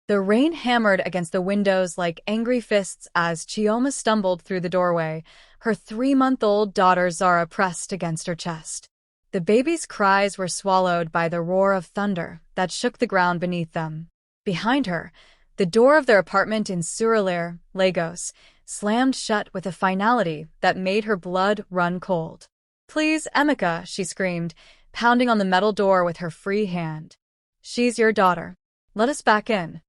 The rain hammered against the windows like angry fists as Chioma stumbled through the doorway, her 3-month-old daughter Zara pressed against her chest. The baby's cries were swallowed by the roar of thunder that shook the ground beneath them. Behind her, the door of their apartment in Surulere, Lagos, slammed shut with a finality that made her blood run cold. "Please, Emeka," she screamed, pounding on the metal door with her free hand. "She's your daughter. Let us back in."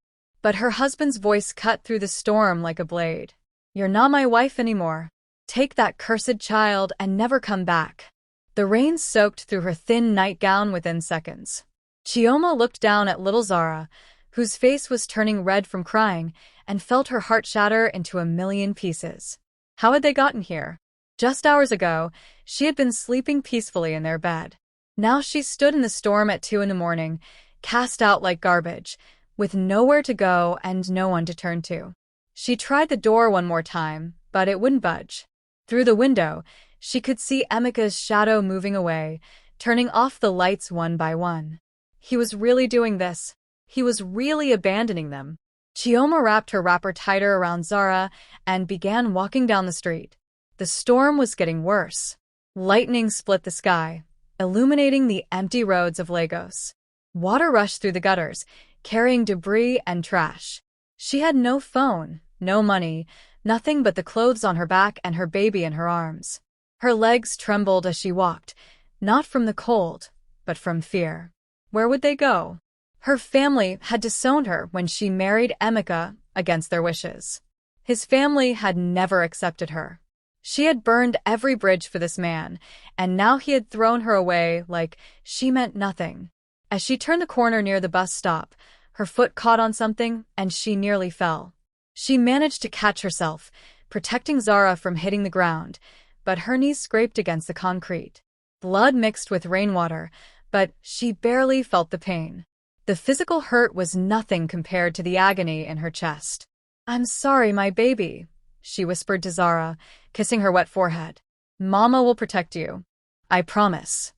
But her husband's voice cut through the storm like a blade. "You're not my wife anymore. Take that cursed child and never come back." The rain soaked through her thin nightgown within seconds. Chioma looked down at little Zara, whose face was turning red from crying, and felt her heart shatter into a million pieces. How had they gotten here? Just hours ago, she had been sleeping peacefully in their bed. Now she stood in the storm at 2 a.m, cast out like garbage, with nowhere to go and no one to turn to. She tried the door one more time, but it wouldn't budge. Through the window, she could see Emeka's shadow moving away, turning off the lights one by one. He was really doing this. He was really abandoning them. Chioma wrapped her wrapper tighter around Zara and began walking down the street. The storm was getting worse. Lightning split the sky, illuminating the empty roads of Lagos. Water rushed through the gutters, carrying debris and trash. She had no phone, no money, nothing but the clothes on her back and her baby in her arms. Her legs trembled as she walked, not from the cold, but from fear. Where would they go? Her family had disowned her when she married Emeka against their wishes. His family had never accepted her. She had burned every bridge for this man, and now he had thrown her away like she meant nothing. As she turned the corner near the bus stop, her foot caught on something and she nearly fell. She managed to catch herself, protecting Zara from hitting the ground, but her knees scraped against the concrete. Blood mixed with rainwater, but she barely felt the pain. The physical hurt was nothing compared to the agony in her chest. "I'm sorry, my baby," she whispered to Zara, kissing her wet forehead. "Mama will protect you. I promise."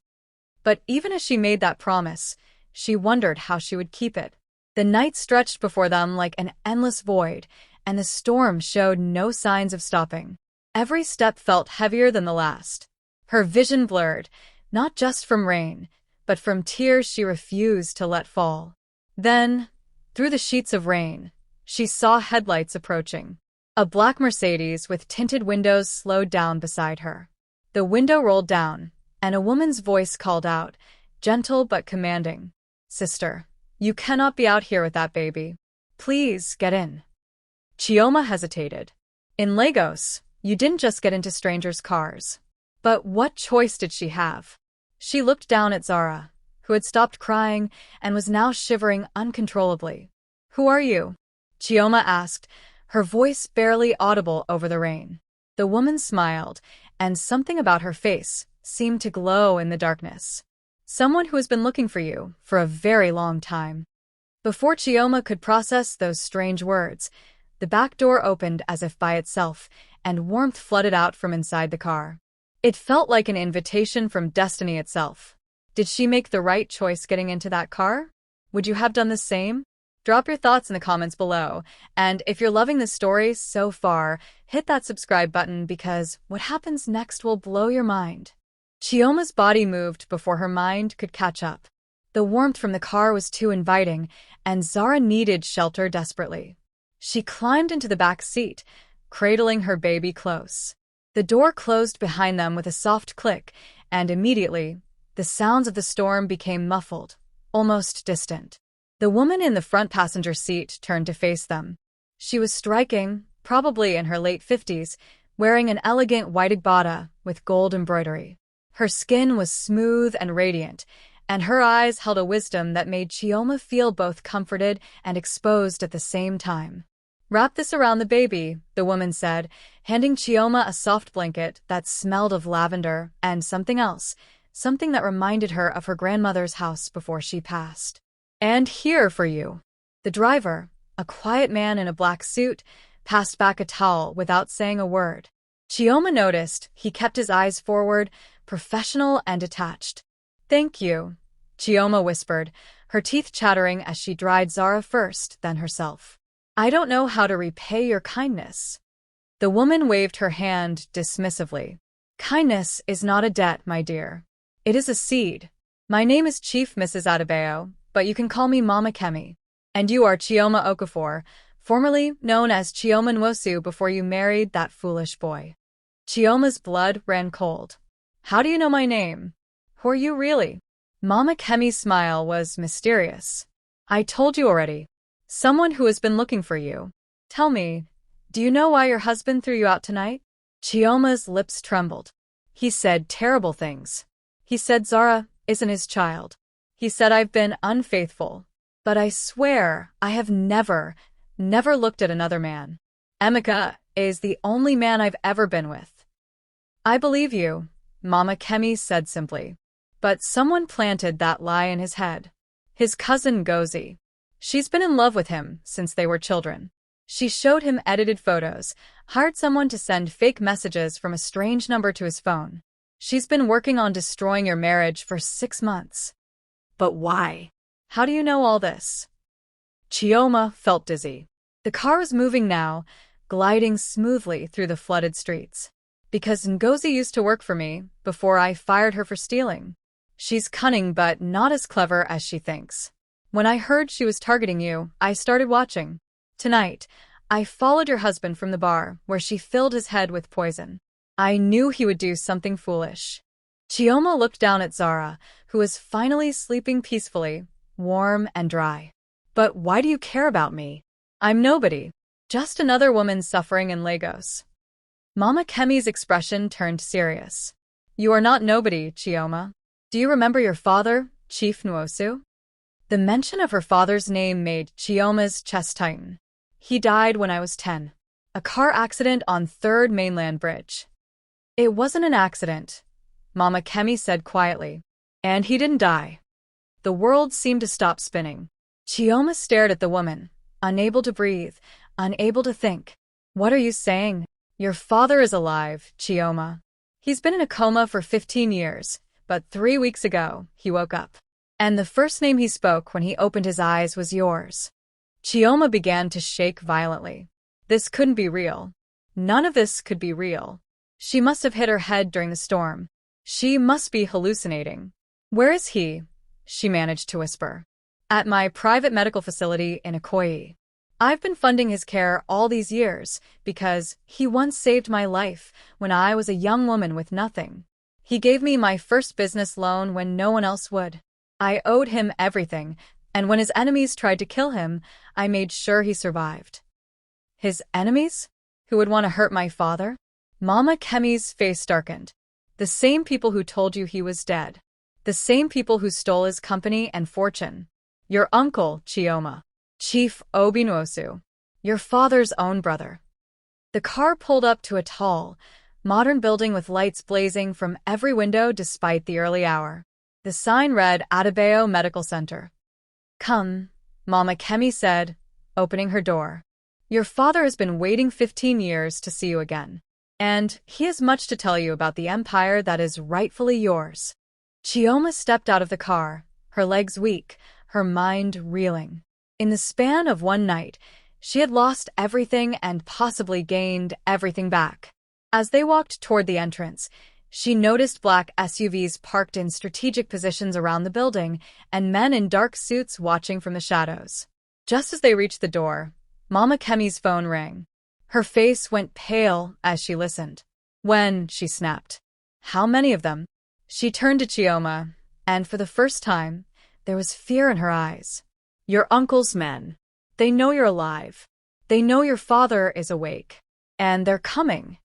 But even as she made that promise, she wondered how she would keep it. The night stretched before them like an endless void, and the storm showed no signs of stopping. Every step felt heavier than the last. Her vision blurred, not just from rain, but from tears she refused to let fall. Then, through the sheets of rain, she saw headlights approaching. A black Mercedes with tinted windows slowed down beside her. The window rolled down, and a woman's voice called out, gentle but commanding, "Sister, you cannot be out here with that baby. Please, get in." Chioma hesitated. In Lagos, you didn't just get into strangers' cars. But what choice did she have? She looked down at Zara, who had stopped crying and was now shivering uncontrollably. "Who are you?" Chioma asked, her voice barely audible over the rain. The woman smiled, and something about her face seemed to glow in the darkness. "Someone who has been looking for you for a very long time." Before Chioma could process those strange words, the back door opened as if by itself, and warmth flooded out from inside the car. It felt like an invitation from destiny itself. Did she make the right choice getting into that car? Would you have done the same? Drop your thoughts in the comments below, and if you're loving this story so far, hit that subscribe button because what happens next will blow your mind. Chioma's body moved before her mind could catch up. The warmth from the car was too inviting, and Zara needed shelter desperately. She climbed into the back seat, cradling her baby close. The door closed behind them with a soft click, and immediately, the sounds of the storm became muffled, almost distant. The woman in the front passenger seat turned to face them. She was striking, probably in her late 50s, wearing an elegant white agbada with gold embroidery. Her skin was smooth and radiant, and her eyes held a wisdom that made Chioma feel both comforted and exposed at the same time. "Wrap this around the baby," the woman said, handing Chioma a soft blanket that smelled of lavender and something else, something that reminded her of her grandmother's house before she passed. "And here for you." The driver, a quiet man in a black suit, passed back a towel without saying a word. Chioma noticed he kept his eyes forward, professional and detached. "Thank you," Chioma whispered, her teeth chattering as she dried Zara first, then herself. "I don't know how to repay your kindness." The woman waved her hand dismissively. "Kindness is not a debt, my dear. It is a seed. My name is Chief Mrs. Adebayo, but you can call me Mama Kemi. And you are Chioma Okafor, formerly known as Chioma Nwosu before you married that foolish boy." Chioma's blood ran cold. "How do you know my name? Who are you really?" Mama Kemi's smile was mysterious. "I told you already. Someone who has been looking for you. Tell me, do you know why your husband threw you out tonight?" Chioma's lips trembled. "He said terrible things. He said Zara isn't his child. He said I've been unfaithful. But I swear I have never looked at another man. Emeka is the only man I've ever been with." "I believe you," Mama Kemi said simply. But someone planted that lie in his head. His cousin Ngozi. She's been in love with him since they were children. She showed him edited photos, hired someone to send fake messages from a strange number to his phone. She's been working on destroying your marriage for 6 months. But why? How do you know all this? Chioma felt dizzy. The car was moving now, gliding smoothly through the flooded streets. "Because Ngozi used to work for me before I fired her for stealing. She's cunning but not as clever as she thinks. When I heard she was targeting you, I started watching. Tonight, I followed your husband from the bar where she filled his head with poison. I knew he would do something foolish." Chioma looked down at Zara, who was finally sleeping peacefully, warm and dry. "But why do you care about me? I'm nobody. Just another woman suffering in Lagos." Mama Kemi's expression turned serious. "You are not nobody, Chioma. Do you remember your father, Chief Nwosu?" The mention of her father's name made Chioma's chest tighten. "He died when I was 10. A car accident on 3rd Mainland Bridge." "It wasn't an accident," Mama Kemi said quietly. "And he didn't die." The world seemed to stop spinning. Chioma stared at the woman, unable to breathe, unable to think. "What are you saying?" "Your father is alive, Chioma. He's been in a coma for 15 years, but 3 weeks ago, he woke up. And the first name he spoke when he opened his eyes was yours." Chioma began to shake violently. This couldn't be real. None of this could be real. She must have hit her head during the storm. She must be hallucinating. "Where is he?" she managed to whisper. "At my private medical facility in Ikoyi. I've been funding his care all these years because he once saved my life when I was a young woman with nothing. He gave me my first business loan when no one else would. I owed him everything, and when his enemies tried to kill him, I made sure he survived." "His enemies? Who would want to hurt my father?" Mama Kemi's face darkened. "The same people who told you he was dead. The same people who stole his company and fortune. Your uncle, Chioma. Chief Obinwosu. Your father's own brother." The car pulled up to a tall, modern building with lights blazing from every window despite the early hour. The sign read Adebayo Medical Center. "Come," Mama Kemi said, opening her door. "Your father has been waiting 15 years to see you again. And he has much to tell you about the empire that is rightfully yours." Chioma stepped out of the car, her legs weak, her mind reeling. In the span of one night, she had lost everything and possibly gained everything back. As they walked toward the entrance, she noticed black SUVs parked in strategic positions around the building and men in dark suits watching from the shadows. Just as they reached the door, Mama Kemi's phone rang. Her face went pale as she listened. "When?" she snapped. "How many of them?" She turned to Chioma, and for the first time, there was fear in her eyes. "Your uncle's men. They know you're alive. They know your father is awake. And they're coming."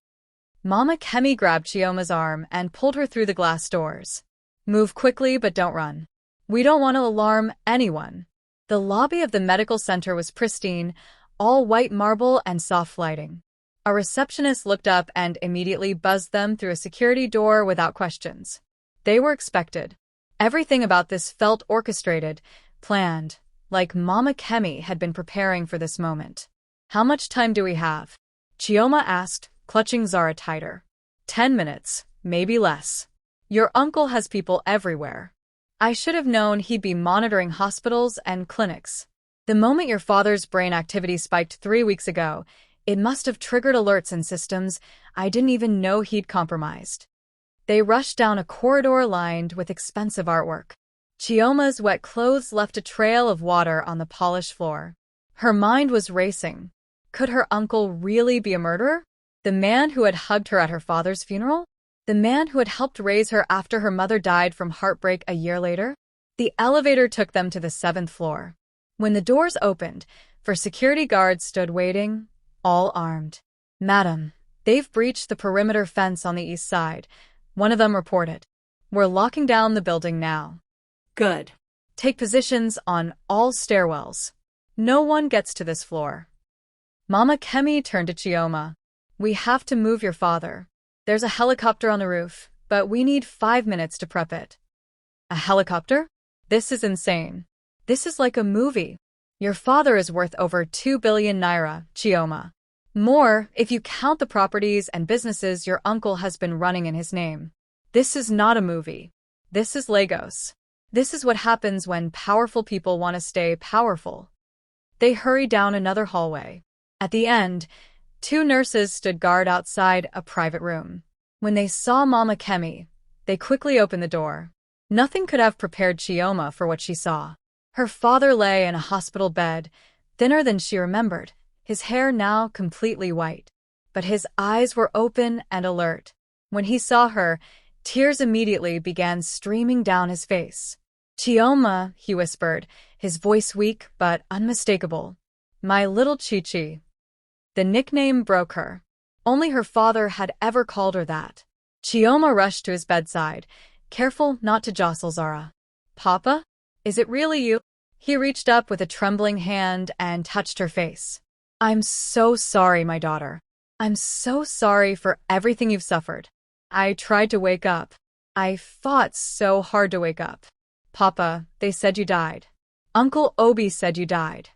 Mama Kemi grabbed Chioma's arm and pulled her through the glass doors. "Move quickly, but don't run. We don't want to alarm anyone." The lobby of the medical center was pristine, all white marble and soft lighting. A receptionist looked up and immediately buzzed them through a security door without questions. They were expected. Everything about this felt orchestrated, planned, like Mama Kemi had been preparing for this moment. "How much time do we have?" Chioma asked, clutching Zara tighter. 10 minutes, maybe less. Your uncle has people everywhere. I should have known he'd be monitoring hospitals and clinics. The moment your father's brain activity spiked 3 weeks ago, it must have triggered alerts and systems I didn't even know he'd compromised. They rushed down a corridor lined with expensive artwork. Chioma's wet clothes left a trail of water on the polished floor. Her mind was racing. Could her uncle really be a murderer? The man who had hugged her at her father's funeral? The man who had helped raise her after her mother died from heartbreak a year later? The elevator took them to the 7th floor. When the doors opened, security guards stood waiting, all armed. "Madam, they've breached the perimeter fence on the east side," one of them reported. "We're locking down the building now." Good. "Take positions on all stairwells. No one gets to this floor." Mama Kemi turned to Chioma. "We have to move your father. There's a helicopter on the roof, but we need 5 minutes to prep it." "A helicopter? This is insane. This is like a movie. Your father is worth over 2 billion naira, Chioma. More, if you count the properties and businesses your uncle has been running in his name. This is not a movie. This is Lagos. This is what happens when powerful people want to stay powerful." They hurried down another hallway. At the end, 2 nurses stood guard outside a private room. When they saw Mama Kemi, they quickly opened the door. Nothing could have prepared Chioma for what she saw. Her father lay in a hospital bed, thinner than she remembered, his hair now completely white. But his eyes were open and alert. When he saw her, tears immediately began streaming down his face. "Chioma," he whispered, his voice weak but unmistakable. "My little Chichi." The nickname broke her. Only her father had ever called her that. Chioma rushed to his bedside, careful not to jostle Zara. "Papa? Is it really you?" He reached up with a trembling hand and touched her face. "I'm so sorry, my daughter. I'm so sorry for everything you've suffered. I tried to wake up. I fought so hard to wake up. Papa, they said you died. Uncle Obi said you died."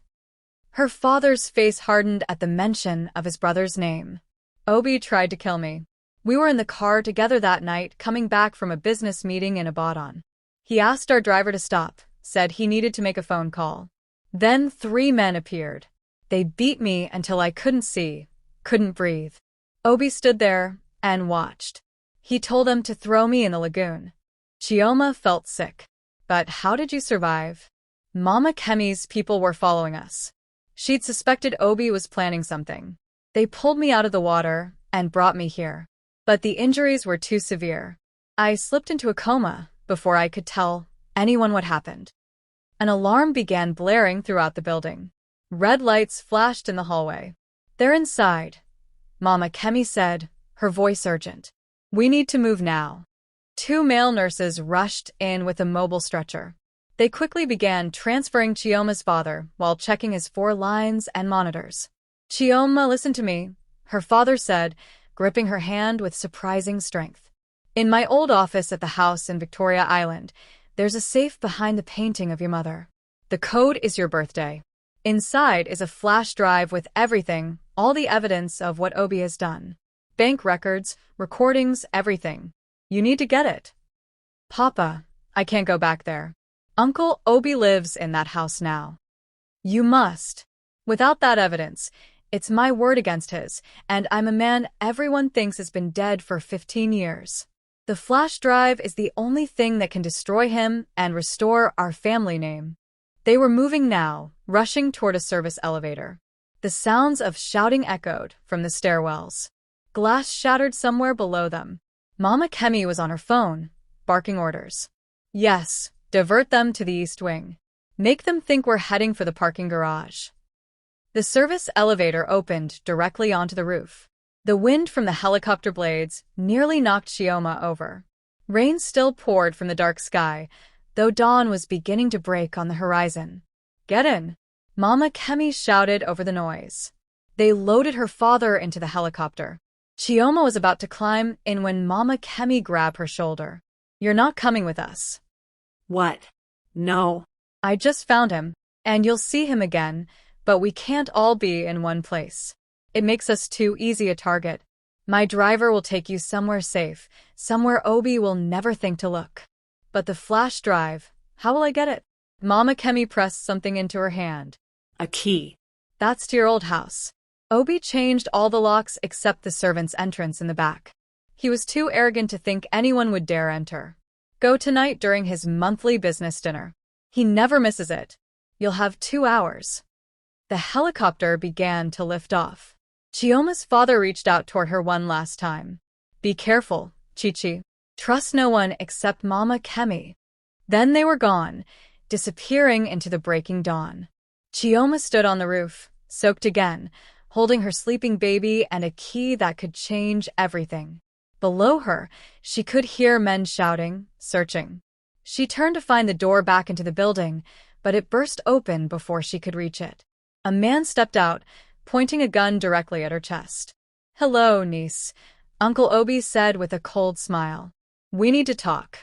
Her father's face hardened at the mention of his brother's name. "Obi tried to kill me. We were in the car together that night, coming back from a business meeting in Ibadan. He asked our driver to stop, said he needed to make a phone call. Then 3 men appeared. They beat me until I couldn't see, couldn't breathe. Obi stood there and watched. He told them to throw me in the lagoon." Chioma felt sick. "But how did you survive?" "Mama Kemi's people were following us. She'd suspected Obi was planning something. They pulled me out of the water and brought me here. But the injuries were too severe. I slipped into a coma before I could tell anyone what happened." An alarm began blaring throughout the building. Red lights flashed in the hallway. "They're inside," Mama Kemi said, her voice urgent. "We need to move now." 2 male nurses rushed in with a mobile stretcher. They quickly began transferring Chioma's father while checking his 4 lines and monitors. "Chioma, listen to me," her father said, gripping her hand with surprising strength. "In my old office at the house in Victoria Island, there's a safe behind the painting of your mother. The code is your birthday. Inside is a flash drive with everything, all the evidence of what Obi has done. Bank records, recordings, everything. You need to get it." "Papa, I can't go back there. Uncle Obi lives in that house now." "You must. Without that evidence, it's my word against his, and I'm a man everyone thinks has been dead for 15 years. The flash drive is the only thing that can destroy him and restore our family name." They were moving now, rushing toward a service elevator. The sounds of shouting echoed from the stairwells. Glass shattered somewhere below them. Mama Kemi was on her phone, barking orders. "Yes, divert them to the east wing. Make them think we're heading for the parking garage." The service elevator opened directly onto the roof. The wind from the helicopter blades nearly knocked Chioma over. Rain still poured from the dark sky, though dawn was beginning to break on the horizon. "Get in," Mama Kemi shouted over the noise. They loaded her father into the helicopter. Chioma was about to climb in when Mama Kemi grabbed her shoulder. "You're not coming with us." "What? No." "I just found him, and you'll see him again, but we can't all be in one place. It makes us too easy a target. My driver will take you somewhere safe, somewhere Obi will never think to look." But the flash drive, How will I get it? Mama Kemi pressed something into her hand. A key. That's to your old house. Obi changed all the locks except the servant's entrance in the back. He was too arrogant to think anyone would dare enter. Go tonight during his monthly business dinner. He never misses it. You'll have 2 hours. The helicopter began to lift off. Chioma's father reached out toward her one last time. Be careful, Chichi. Trust no one except Mama Kemi. Then they were gone, disappearing into the breaking dawn. Chioma stood on the roof, soaked again, holding her sleeping baby and a key that could change everything. Below her, she could hear men shouting, searching. She turned to find the door back into the building, but it burst open before she could reach it. A man stepped out, pointing a gun directly at her chest. Hello, niece, Uncle Obi said with a cold smile. We need to talk.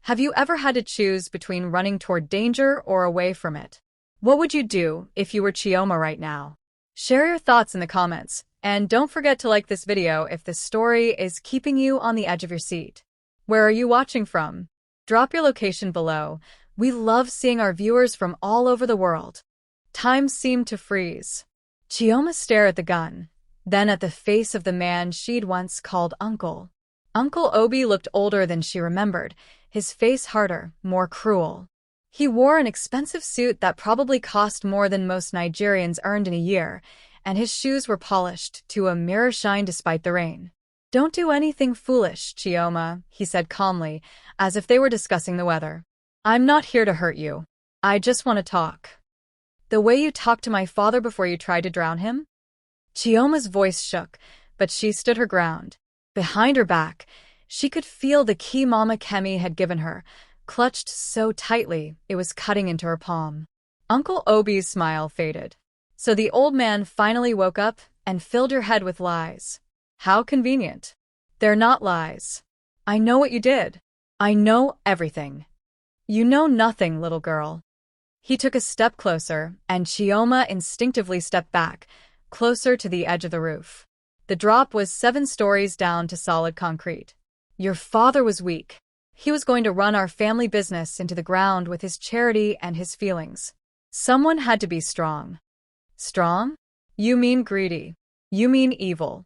Have you ever had to choose between running toward danger or away from it? What would you do if you were Chioma right now? Share your thoughts in the comments, and don't forget to like this video if this story is keeping you on the edge of your seat. Where are you watching from? Drop your location below. We love seeing our viewers from all over the world. Time seemed to freeze. Chioma stared at the gun, then at the face of the man she'd once called Uncle. Uncle Obi looked older than she remembered, his face harder, more cruel. He wore an expensive suit that probably cost more than most Nigerians earned in a year, and his shoes were polished to a mirror shine despite the rain. Don't do anything foolish, Chioma, he said calmly, as if they were discussing the weather. I'm not here to hurt you. I just want to talk. The way you talked to my father before you tried to drown him? Chioma's voice shook, but she stood her ground. Behind her back, she could feel the key Mama Kemi had given her, clutched so tightly it was cutting into her palm. Uncle Obi's smile faded. So the old man finally woke up and filled her head with lies. How convenient. They're not lies. I know what you did. I know everything. You know nothing, little girl. He took a step closer, and Chioma instinctively stepped back, closer to the edge of the roof. The drop was 7 stories down to solid concrete. Your father was weak. He was going to run our family business into the ground with his charity and his feelings. Someone had to be strong. Strong? You mean greedy. You mean evil.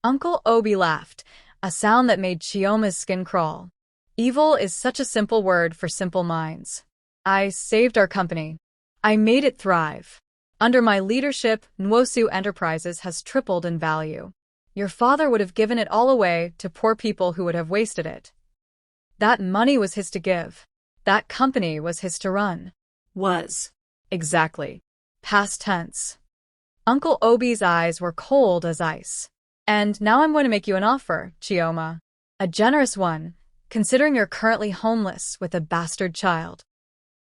Uncle Obi laughed, a sound that made Chioma's skin crawl. Evil is such a simple word for simple minds. I saved our company. I made it thrive. Under my leadership, Nwosu Enterprises has tripled in value. Your father would have given it all away to poor people who would have wasted it. That money was his to give. That company was his to run. Was. Exactly. Past tense. Uncle Obi's eyes were cold as ice. And now I'm going to make you an offer, Chioma. A generous one, considering you're currently homeless with a bastard child.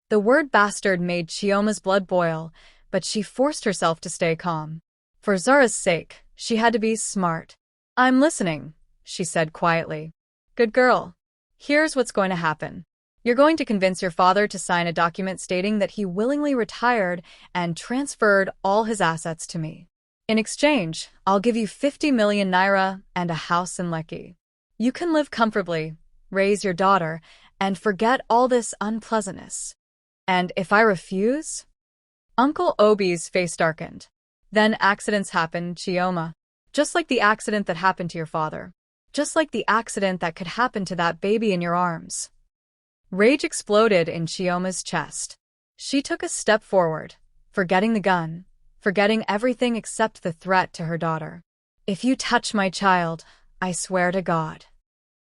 The word bastard made Chioma's blood boil, but she forced herself to stay calm. For Zara's sake, she had to be smart. I'm listening, she said quietly. Good girl. Here's what's going to happen. You're going to convince your father to sign a document stating that he willingly retired and transferred all his assets to me. In exchange, I'll give you 50 million naira and a house in Lekki. You can live comfortably, raise your daughter, and forget all this unpleasantness. And if I refuse? Uncle Obi's face darkened. Then accidents happen, Chioma. Just like the accident that happened to your father. Just like the accident that could happen to that baby in your arms. Rage exploded in Chioma's chest. She took a step forward, forgetting the gun, forgetting everything except the threat to her daughter. If you touch my child, I swear to God.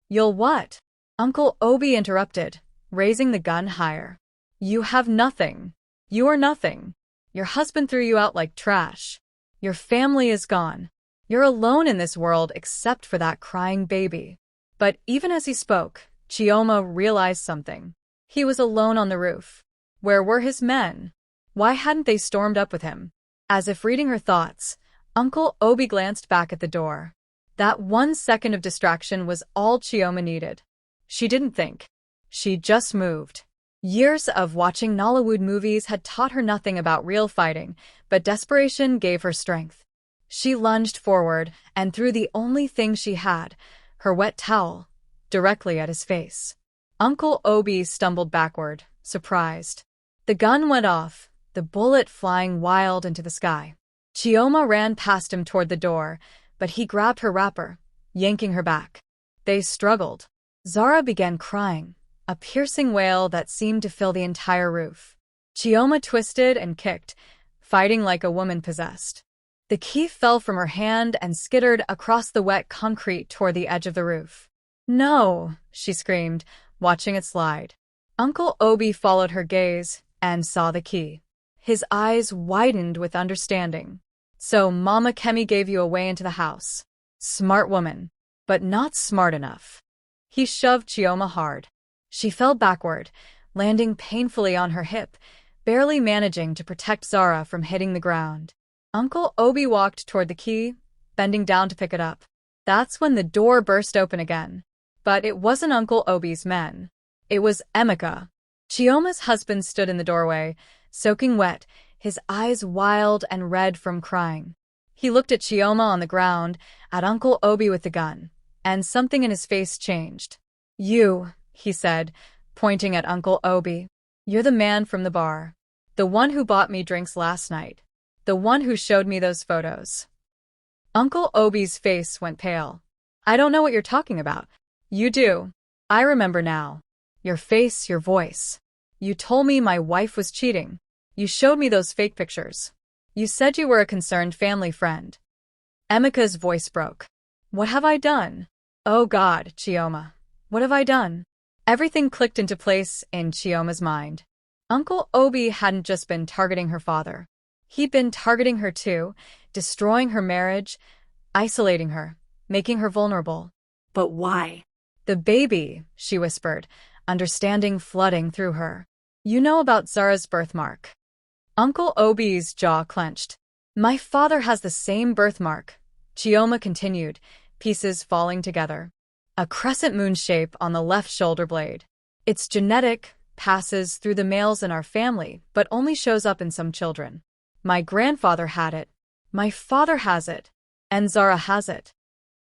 You'll what? Uncle Obi interrupted, raising the gun higher. You have nothing. You are nothing. Your husband threw you out like trash. Your family is gone. You're alone in this world except for that crying baby. But even as he spoke, Chioma realized something. He was alone on the roof. Where were his men? Why hadn't they stormed up with him? As if reading her thoughts, Uncle Obi glanced back at the door. That 1 second of distraction was all Chioma needed. She didn't think. She just moved. Years of watching Nollywood movies had taught her nothing about real fighting, but desperation gave her strength. She lunged forward and threw the only thing she had, her wet towel, directly at his face. Uncle Obi stumbled backward, surprised. The gun went off, the bullet flying wild into the sky. Chioma ran past him toward the door, but he grabbed her wrapper, yanking her back. They struggled. Zara began crying, a piercing wail that seemed to fill the entire roof. Chioma twisted and kicked, fighting like a woman possessed. The key fell from her hand and skittered across the wet concrete toward the edge of the roof. "No!" she screamed, watching it slide. Uncle Obi followed her gaze and saw the key. His eyes widened with understanding. "So Mama Kemi gave you a way into the house. Smart woman, but not smart enough." He shoved Chioma hard. She fell backward, landing painfully on her hip, barely managing to protect Zara from hitting the ground. Uncle Obi walked toward the key, bending down to pick it up. That's when the door burst open again. But it wasn't Uncle Obi's men. It was Emeka. Chioma's husband stood in the doorway, soaking wet, his eyes wild and red from crying. He looked at Chioma on the ground, at Uncle Obi with the gun, and something in his face changed. "You," he said, pointing at Uncle Obi. "You're the man from the bar. The one who bought me drinks last night. The one who showed me those photos." Uncle Obi's face went pale. "I don't know what you're talking about." "You do. I remember now. Your face, your voice. You told me my wife was cheating. You showed me those fake pictures. You said you were a concerned family friend." Emeka's voice broke. "What have I done? Oh God, Chioma. What have I done?" Everything clicked into place in Chioma's mind. Uncle Obi hadn't just been targeting her father. He'd been targeting her too, destroying her marriage, isolating her, making her vulnerable. But why? "The baby," she whispered, understanding flooding through her. "You know about Zara's birthmark." Uncle Obi's jaw clenched. "My father has the same birthmark," Chioma continued, pieces falling together. "A crescent moon shape on the left shoulder blade. It's genetic, passes through the males in our family, but only shows up in some children. My grandfather had it. My father has it. And Zara has it."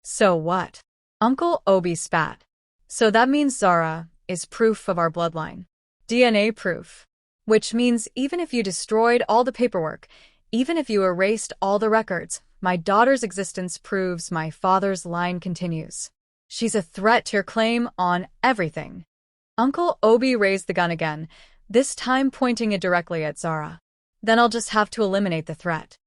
"So what?" Uncle Obi spat. "So that means Zara is proof of our bloodline. DNA proof. Which means even if you destroyed all the paperwork, even if you erased all the records, my daughter's existence proves my father's line continues. She's a threat to your claim on everything." Uncle Obi raised the gun again, this time pointing it directly at Zara. "Then I'll just have to eliminate the threat."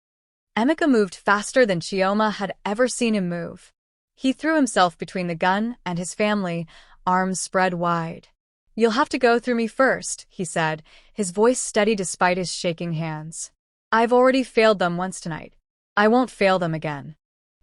Emeka moved faster than Chioma had ever seen him move. He threw himself between the gun and his family, arms spread wide. "You'll have to go through me first," he said, his voice steady despite his shaking hands. "I've already failed them once tonight. I won't fail them again."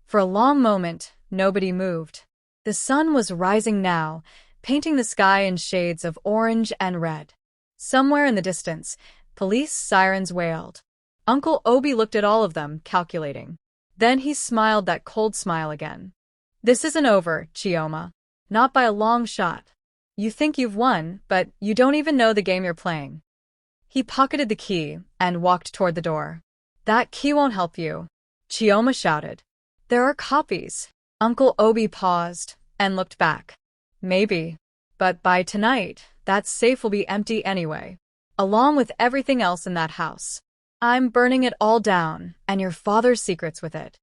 For a long moment, nobody moved. The sun was rising now, painting the sky in shades of orange and red. Somewhere in the distance, police sirens wailed. Uncle Obi looked at all of them, calculating. Then he smiled that cold smile again. "This isn't over, Chioma. Not by a long shot. You think you've won, but you don't even know the game you're playing." He pocketed the key and walked toward the door. "That key won't help you," Chioma shouted. "There are copies." Uncle Obi paused and looked back. "Maybe. But by tonight, that safe will be empty anyway, along with everything else in that house. I'm burning it all down, and your father's secrets with it."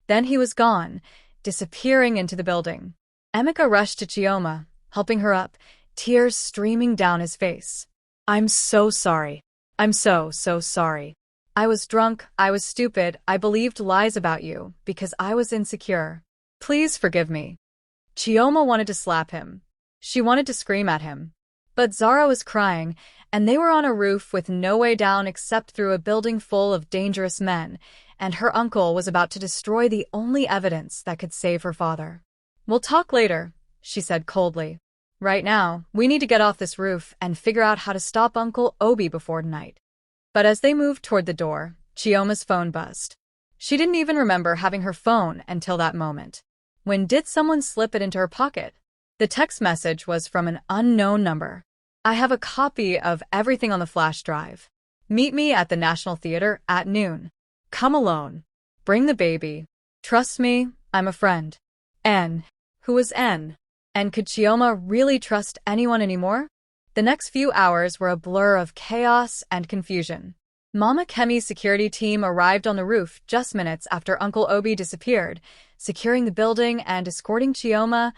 Then he was gone, disappearing into the building. Emeka rushed to Chioma, helping her up, tears streaming down his face. "I'm so sorry. I'm so sorry. I was drunk, I was stupid, I believed lies about you, because I was insecure. Please forgive me." Chioma wanted to slap him. She wanted to scream at him. But Zara was crying, and they were on a roof with no way down except through a building full of dangerous men, and her uncle was about to destroy the only evidence that could save her father. "We'll talk later," she said coldly. "Right now, we need to get off this roof and figure out how to stop Uncle Obi before tonight." But as they moved toward the door, Chioma's phone buzzed. She didn't even remember having her phone until that moment. When did someone slip it into her pocket? The text message was from an unknown number. "I have a copy of everything on the flash drive. Meet me at the National Theater at noon. Come alone. Bring the baby. Trust me, I'm a friend." N. Who was N? And could Chioma really trust anyone anymore? The next few hours were a blur of chaos and confusion. Mama Kemi's security team arrived on the roof just minutes after Uncle Obi disappeared, securing the building and escorting Chioma,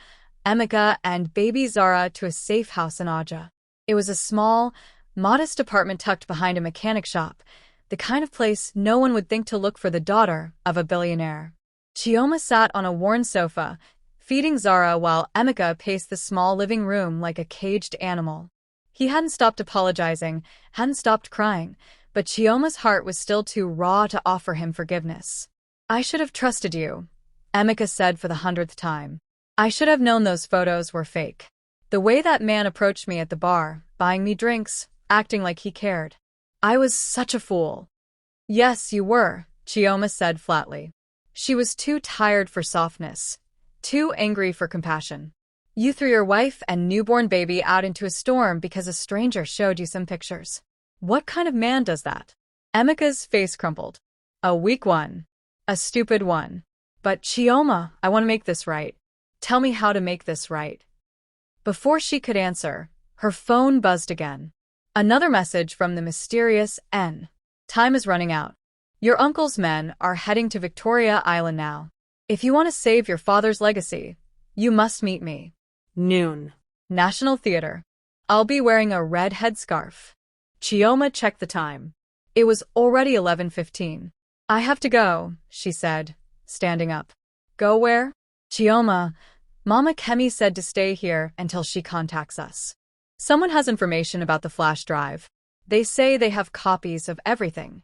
Emeka, and baby Zara to a safe house in Aja. It was a small, modest apartment tucked behind a mechanic shop, the kind of place no one would think to look for the daughter of a billionaire. Chioma sat on a worn sofa, feeding Zara while Emeka paced the small living room like a caged animal. He hadn't stopped apologizing, hadn't stopped crying, but Chioma's heart was still too raw to offer him forgiveness. "I should have trusted you," Emeka said for the 100th time. "I should have known those photos were fake. The way that man approached me at the bar, buying me drinks, acting like he cared. I was such a fool." "Yes, you were," Chioma said flatly. She was too tired for softness, too angry for compassion. "You threw your wife and newborn baby out into a storm because a stranger showed you some pictures. What kind of man does that?" Emeka's face crumpled. "A weak one. A stupid one. But Chioma, I want to make this right. Tell me how to make this right." Before she could answer, her phone buzzed again. Another message from the mysterious N. "Time is running out. Your uncle's men are heading to Victoria Island now. If you want to save your father's legacy, you must meet me. Noon. National Theater. I'll be wearing a red headscarf." Chioma checked the time. It was already 11:15. "I have to go," she said, standing up. "Go where?" "Chioma, Mama Kemi said to stay here until she contacts us. Someone has information about the flash drive. They say they have copies of everything."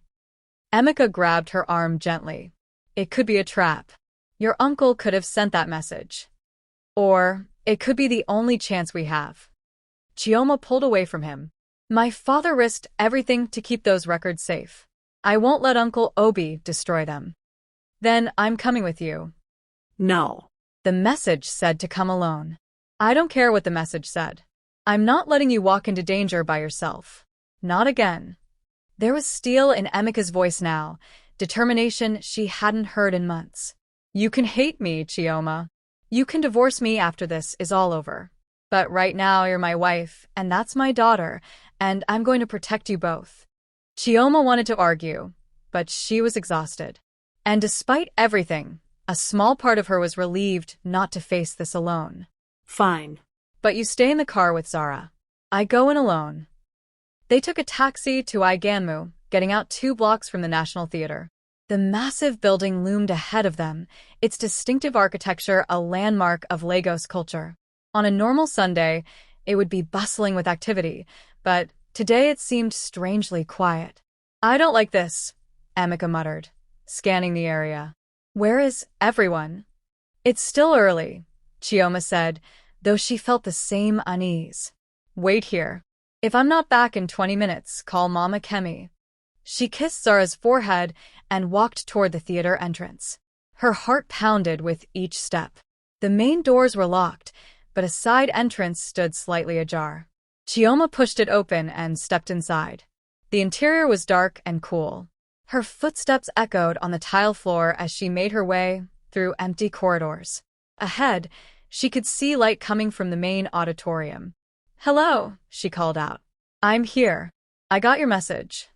Emeka grabbed her arm gently. "It could be a trap. Your uncle could have sent that message. Or it could be the only chance we have." Chioma pulled away from him. "My father risked everything to keep those records safe. I won't let Uncle Obi destroy them." "Then I'm coming with you." No. The message said to come alone. "I don't care what the message said. I'm not letting you walk into danger by yourself. Not again." There was steel in Emeka's voice now, determination she hadn't heard in months. "You can hate me, Chioma. You can divorce me after this is all over. But right now you're my wife, and that's my daughter, and I'm going to protect you both." Chioma wanted to argue, but she was exhausted. And despite everything, a small part of her was relieved not to face this alone. Fine. "But you stay in the car with Zara. I go in alone." They took a taxi to Iganmu, getting out 2 blocks from the National Theater. The massive building loomed ahead of them, its distinctive architecture a landmark of Lagos culture. On a normal Sunday, it would be bustling with activity, but today it seemed strangely quiet. "I don't like this," Emeka muttered, scanning the area. "Where is everyone?" "It's still early," Chioma said, though she felt the same unease. "Wait here. If I'm not back in 20 minutes, call Mama Kemi." She kissed Zara's forehead and walked toward the theater entrance. Her heart pounded with each step. The main doors were locked, but a side entrance stood slightly ajar. Chioma pushed it open and stepped inside. The interior was dark and cool. Her footsteps echoed on the tile floor as she made her way through empty corridors. Ahead, she could see light coming from the main auditorium. "Hello," she called out. "I'm here. I got your message."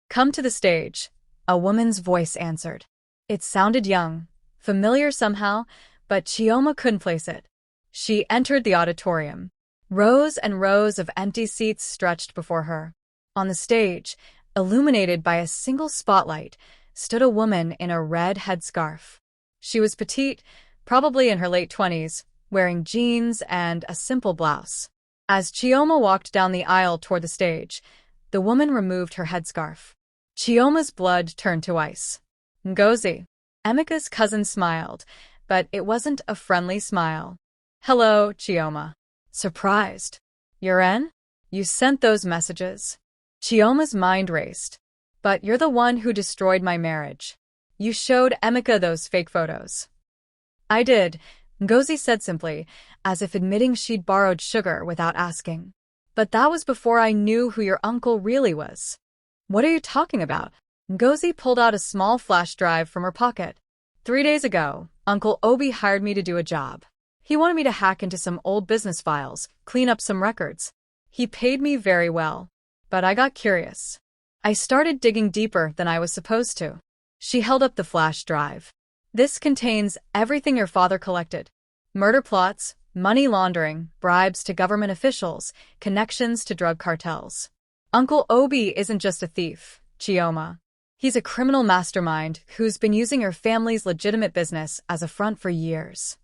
"Come to the stage," a woman's voice answered. It sounded young, familiar somehow, but Chioma couldn't place it. She entered the auditorium. Rows and rows of empty seats stretched before her. On the stage, illuminated by a single spotlight, stood a woman in a red headscarf. She was petite, probably in her late 20s, wearing jeans and a simple blouse. As Chioma walked down the aisle toward the stage, the woman removed her headscarf. Chioma's blood turned to ice. "Ngozi." Emeka's cousin smiled, but it wasn't a friendly smile. "Hello, Chioma." "Surprised. You're in? You sent those messages?" Chioma's mind raced. "But you're the one who destroyed my marriage. You showed Emeka those fake photos." "I did," Ngozi said simply, as if admitting she'd borrowed sugar without asking. "But that was before I knew who your uncle really was." "What are you talking about?" Ngozi pulled out a small flash drive from her pocket. 3 days ago, Uncle Obi hired me to do a job. He wanted me to hack into some old business files, clean up some records. He paid me very well. But I got curious. I started digging deeper than I was supposed to. She held up the flash drive. This contains everything your father collected. Murder plots, money laundering, bribes to government officials, connections to drug cartels. Uncle Obi isn't just a thief, Chioma. He's a criminal mastermind who's been using your family's legitimate business as a front for years.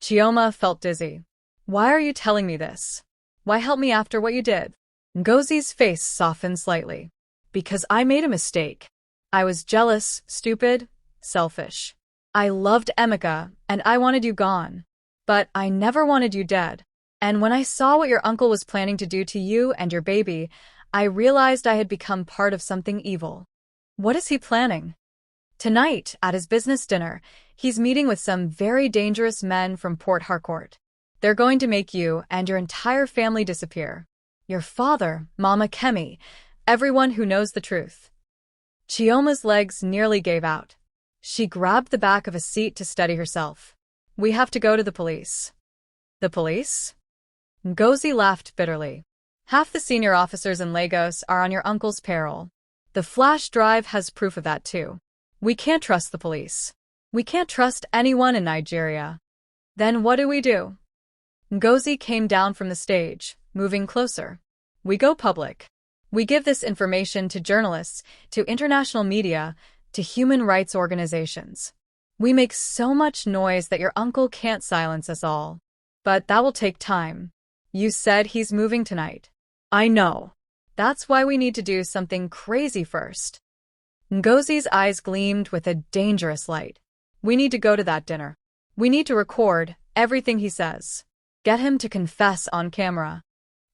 Chioma felt dizzy. Why are you telling me this? Why help me after what you did? Ngozi's face softened slightly. Because I made a mistake. I was jealous, stupid, selfish. I loved Emeka, and I wanted you gone. But I never wanted you dead. And when I saw what your uncle was planning to do to you and your baby, I realized I had become part of something evil. What is he planning? Tonight, at his business dinner, he's meeting with some very dangerous men from Port Harcourt. They're going to make you and your entire family disappear. Your father, Mama Kemi, everyone who knows the truth. Chioma's legs nearly gave out. She grabbed the back of a seat to steady herself. We have to go to the police. The police? Ngozi laughed bitterly. Half the senior officers in Lagos are on your uncle's payroll. The flash drive has proof of that too. We can't trust the police. We can't trust anyone in Nigeria. Then what do? Ngozi came down from the stage, moving closer. We go public. We give this information to journalists, to international media, to human rights organizations. We make so much noise that your uncle can't silence us all. But that will take time. You said he's moving tonight. I know. That's why we need to do something crazy first. Ngozi's eyes gleamed with a dangerous light. We need to go to that dinner. We need to record everything he says. Get him to confess on camera.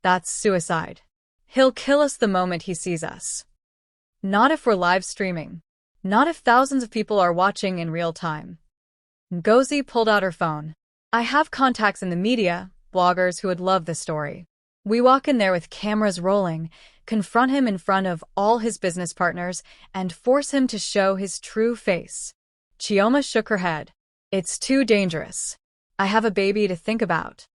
That's suicide. He'll kill us the moment he sees us. Not if we're live streaming. Not if thousands of people are watching in real time. Ngozi pulled out her phone. I have contacts in the media, bloggers who would love this story. We walk in there with cameras rolling, confront him in front of all his business partners, and force him to show his true face. Chioma shook her head. It's too dangerous. I have a baby to think about.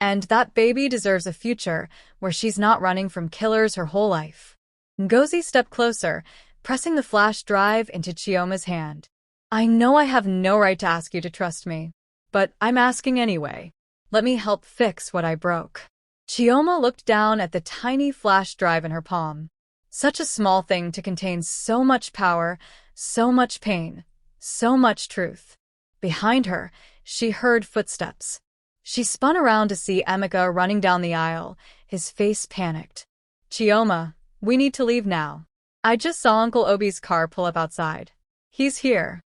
And that baby deserves a future where she's not running from killers her whole life. Ngozi stepped closer, pressing the flash drive into Chioma's hand. I know I have no right to ask you to trust me, but I'm asking anyway. Let me help fix what I broke. Chioma looked down at the tiny flash drive in her palm. Such a small thing to contain so much power, so much pain, so much truth. Behind her, she heard footsteps. She spun around to see Emeka running down the aisle, his face panicked. Chioma, we need to leave now. I just saw Uncle Obi's car pull up outside. He's here.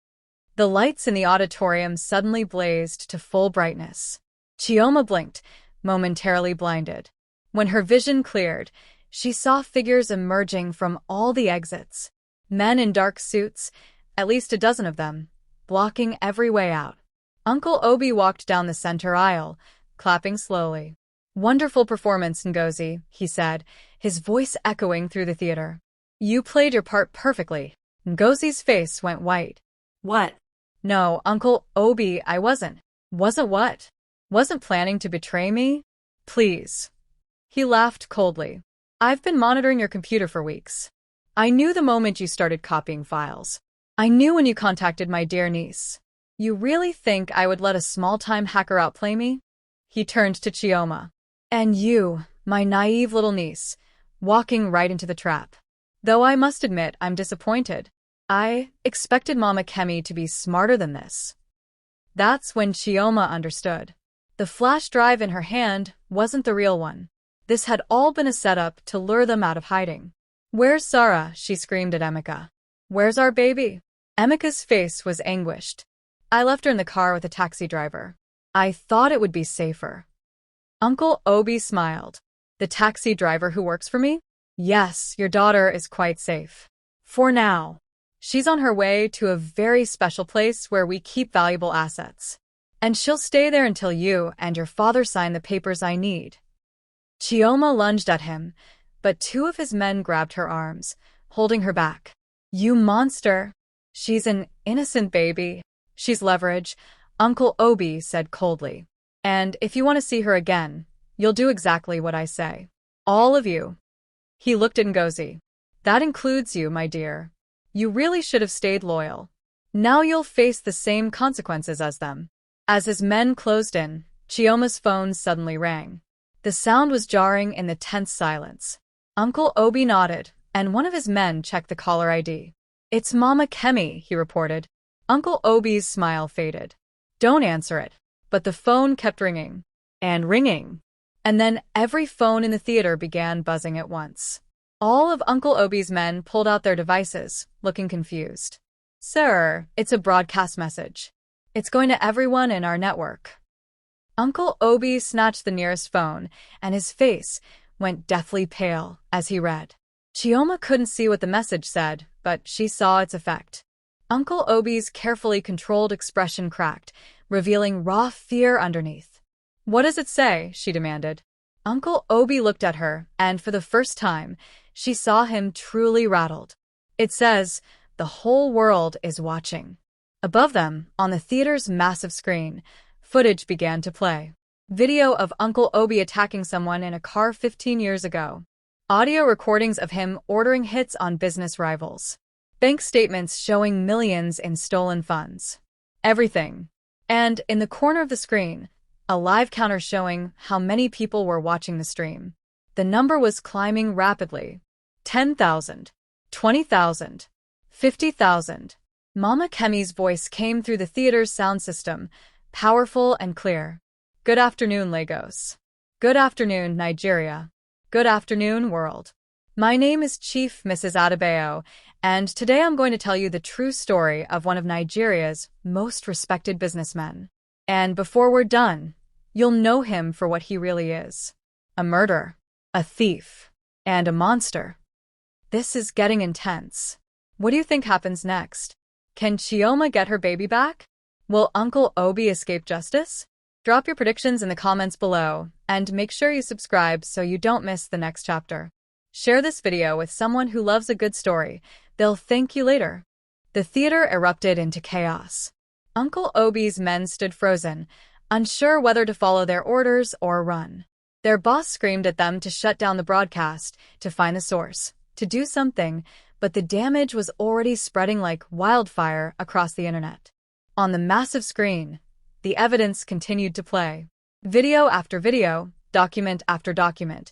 The lights in the auditorium suddenly blazed to full brightness. Chioma blinked, momentarily blinded. When her vision cleared, she saw figures emerging from all the exits. Men in dark suits, at least a dozen of them, blocking every way out. Uncle Obi walked down the center aisle, clapping slowly. Wonderful performance, Ngozi, he said, his voice echoing through the theater. You played your part perfectly. Ngozi's face went white. What? No, Uncle Obi, I wasn't. Wasn't what? Wasn't planning to betray me? Please. He laughed coldly. I've been monitoring your computer for weeks. I knew the moment you started copying files. I knew when you contacted my dear niece. You really think I would let a small-time hacker outplay me? He turned to Chioma. And you, my naive little niece, walking right into the trap. Though I must admit I'm disappointed. I expected Mama Kemi to be smarter than this. That's when Chioma understood. The flash drive in her hand wasn't the real one. This had all been a setup to lure them out of hiding. Where's Zara? She screamed at Emeka. Where's our baby? Emeka's face was anguished. I left her in the car with a taxi driver. I thought it would be safer. Uncle Obi smiled. The taxi driver who works for me? Yes, your daughter is quite safe. For now. She's on her way to a very special place where we keep valuable assets. And she'll stay there until you and your father sign the papers I need. Chioma lunged at him, but two of his men grabbed her arms, holding her back. You monster! She's an innocent baby. She's leverage, Uncle Obi said coldly. And if you want to see her again, you'll do exactly what I say. All of you. He looked at Ngozi. That includes you, my dear. You really should have stayed loyal. Now you'll face the same consequences as them. As his men closed in, Chioma's phone suddenly rang. The sound was jarring in the tense silence. Uncle Obi nodded, and one of his men checked the caller ID. It's Mama Kemi, he reported. Uncle Obi's smile faded. Don't answer it. But the phone kept ringing. And ringing. And then every phone in the theater began buzzing at once. All of Uncle Obi's men pulled out their devices, looking confused. Sir, it's a broadcast message. It's going to everyone in our network. Uncle Obi snatched the nearest phone, and his face went deathly pale as he read. Chioma couldn't see what the message said, but she saw its effect. Uncle Obi's carefully controlled expression cracked, revealing raw fear underneath. What does it say? She demanded. Uncle Obi looked at her, and for the first time, she saw him truly rattled. It says, "The whole world is watching." Above them, on the theater's massive screen, footage began to play. Video of Uncle Obi attacking someone in a car 15 years ago. Audio recordings of him ordering hits on business rivals. Bank statements showing millions in stolen funds. Everything. And in the corner of the screen, a live counter showing how many people were watching the stream. The number was climbing rapidly. 10,000, 20,000, 50,000. Mama Kemi's voice came through the theater's sound system, powerful and clear. Good afternoon, Lagos. Good afternoon, Nigeria. Good afternoon, world. My name is Chief Mrs. Adebayo, and today I'm going to tell you the true story of one of Nigeria's most respected businessmen. And before we're done, you'll know him for what he really is. A murderer, a thief, and a monster. This is getting intense. What do you think happens next? Can Chioma get her baby back? Will Uncle Obi escape justice? Drop your predictions in the comments below, and make sure you subscribe so you don't miss the next chapter. Share this video with someone who loves a good story. They'll thank you later. The theater erupted into chaos. Uncle Obi's men stood frozen, unsure whether to follow their orders or run. Their boss screamed at them to shut down the broadcast, to find the source, to do something, but the damage was already spreading like wildfire across the internet. On the massive screen, the evidence continued to play. Video after video, document after document,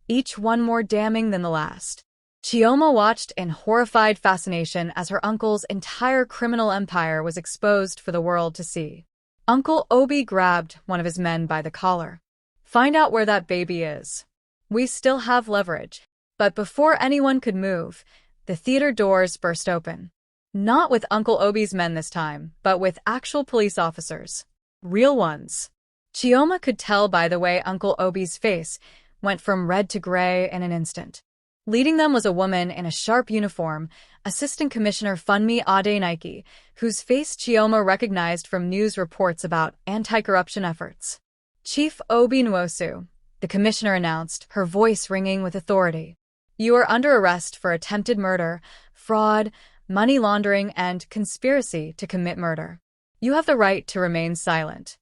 each one more damning than the last. Chioma watched in horrified fascination as her uncle's entire criminal empire was exposed for the world to see. Uncle Obi grabbed one of his men by the collar. Find out where that baby is. We still have leverage. But before anyone could move, the theater doors burst open. Not with Uncle Obi's men this time, but with actual police officers. Real ones. Chioma could tell by the way Uncle Obi's face went from red to gray in an instant. Leading them was a woman in a sharp uniform, Assistant Commissioner Funmi Adenike, whose face Chioma recognized from news reports about anti-corruption efforts. Chief Obi Nwosu, the commissioner announced, her voice ringing with authority. You are under arrest for attempted murder, fraud, money laundering, and conspiracy to commit murder. You have the right to remain silent.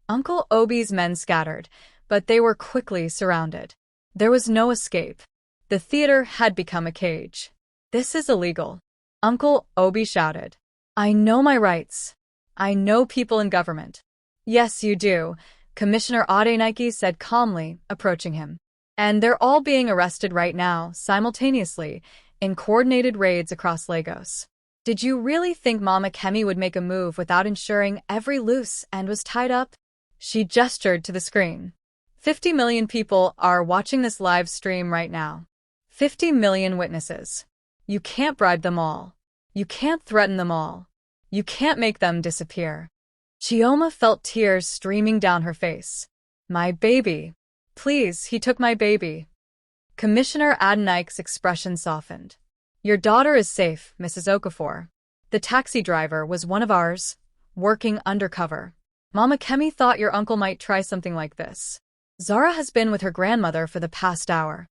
Uncle Obi's men scattered, but they were quickly surrounded. There was no escape. The theater had become a cage. This is illegal. Uncle Obi shouted. I know my rights. I know people in government. Yes, you do, Commissioner Adenike said calmly, approaching him. And they're all being arrested right now, simultaneously, in coordinated raids across Lagos. Did you really think Mama Kemi would make a move without ensuring every loose end was tied up? She gestured to the screen. 50 million people are watching this live stream right now. 50 million witnesses. You can't bribe them all. You can't threaten them all. You can't make them disappear. Chioma felt tears streaming down her face. My baby. Please, he took my baby. Commissioner Adenike's expression softened. Your daughter is safe, Mrs. Okafor. The taxi driver was one of ours, working undercover. Mama Kemi thought your uncle might try something like this. Zara has been with her grandmother for the past hour.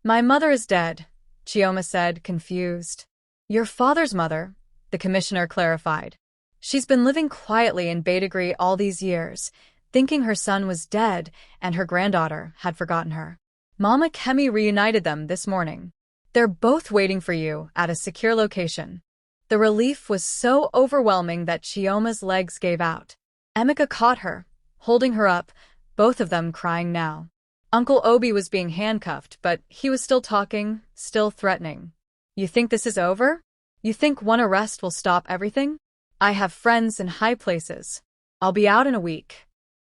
My mother is dead, Chioma said, confused. Your father's mother, the commissioner clarified. She's been living quietly in Betrayal all these years, thinking her son was dead and her granddaughter had forgotten her. Mama Kemi reunited them this morning. They're both waiting for you at a secure location. The relief was so overwhelming that Chioma's legs gave out. Emeka caught her, holding her up, both of them crying now. Uncle Obi was being handcuffed, but he was still talking, still threatening. You think this is over? You think one arrest will stop everything? I have friends in high places. I'll be out in a week.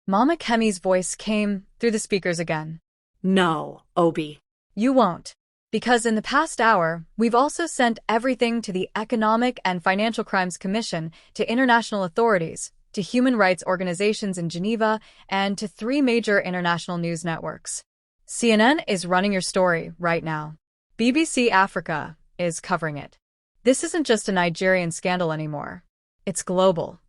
Mama Kemi's voice came through the speakers again. No, Obi. You won't. Because in the past hour, we've also sent everything to the Economic and Financial Crimes Commission, to international authorities, to human rights organizations in Geneva, and to 3 major international news networks. CNN is running your story right now. BBC Africa is covering it. This isn't just a Nigerian scandal anymore. It's global.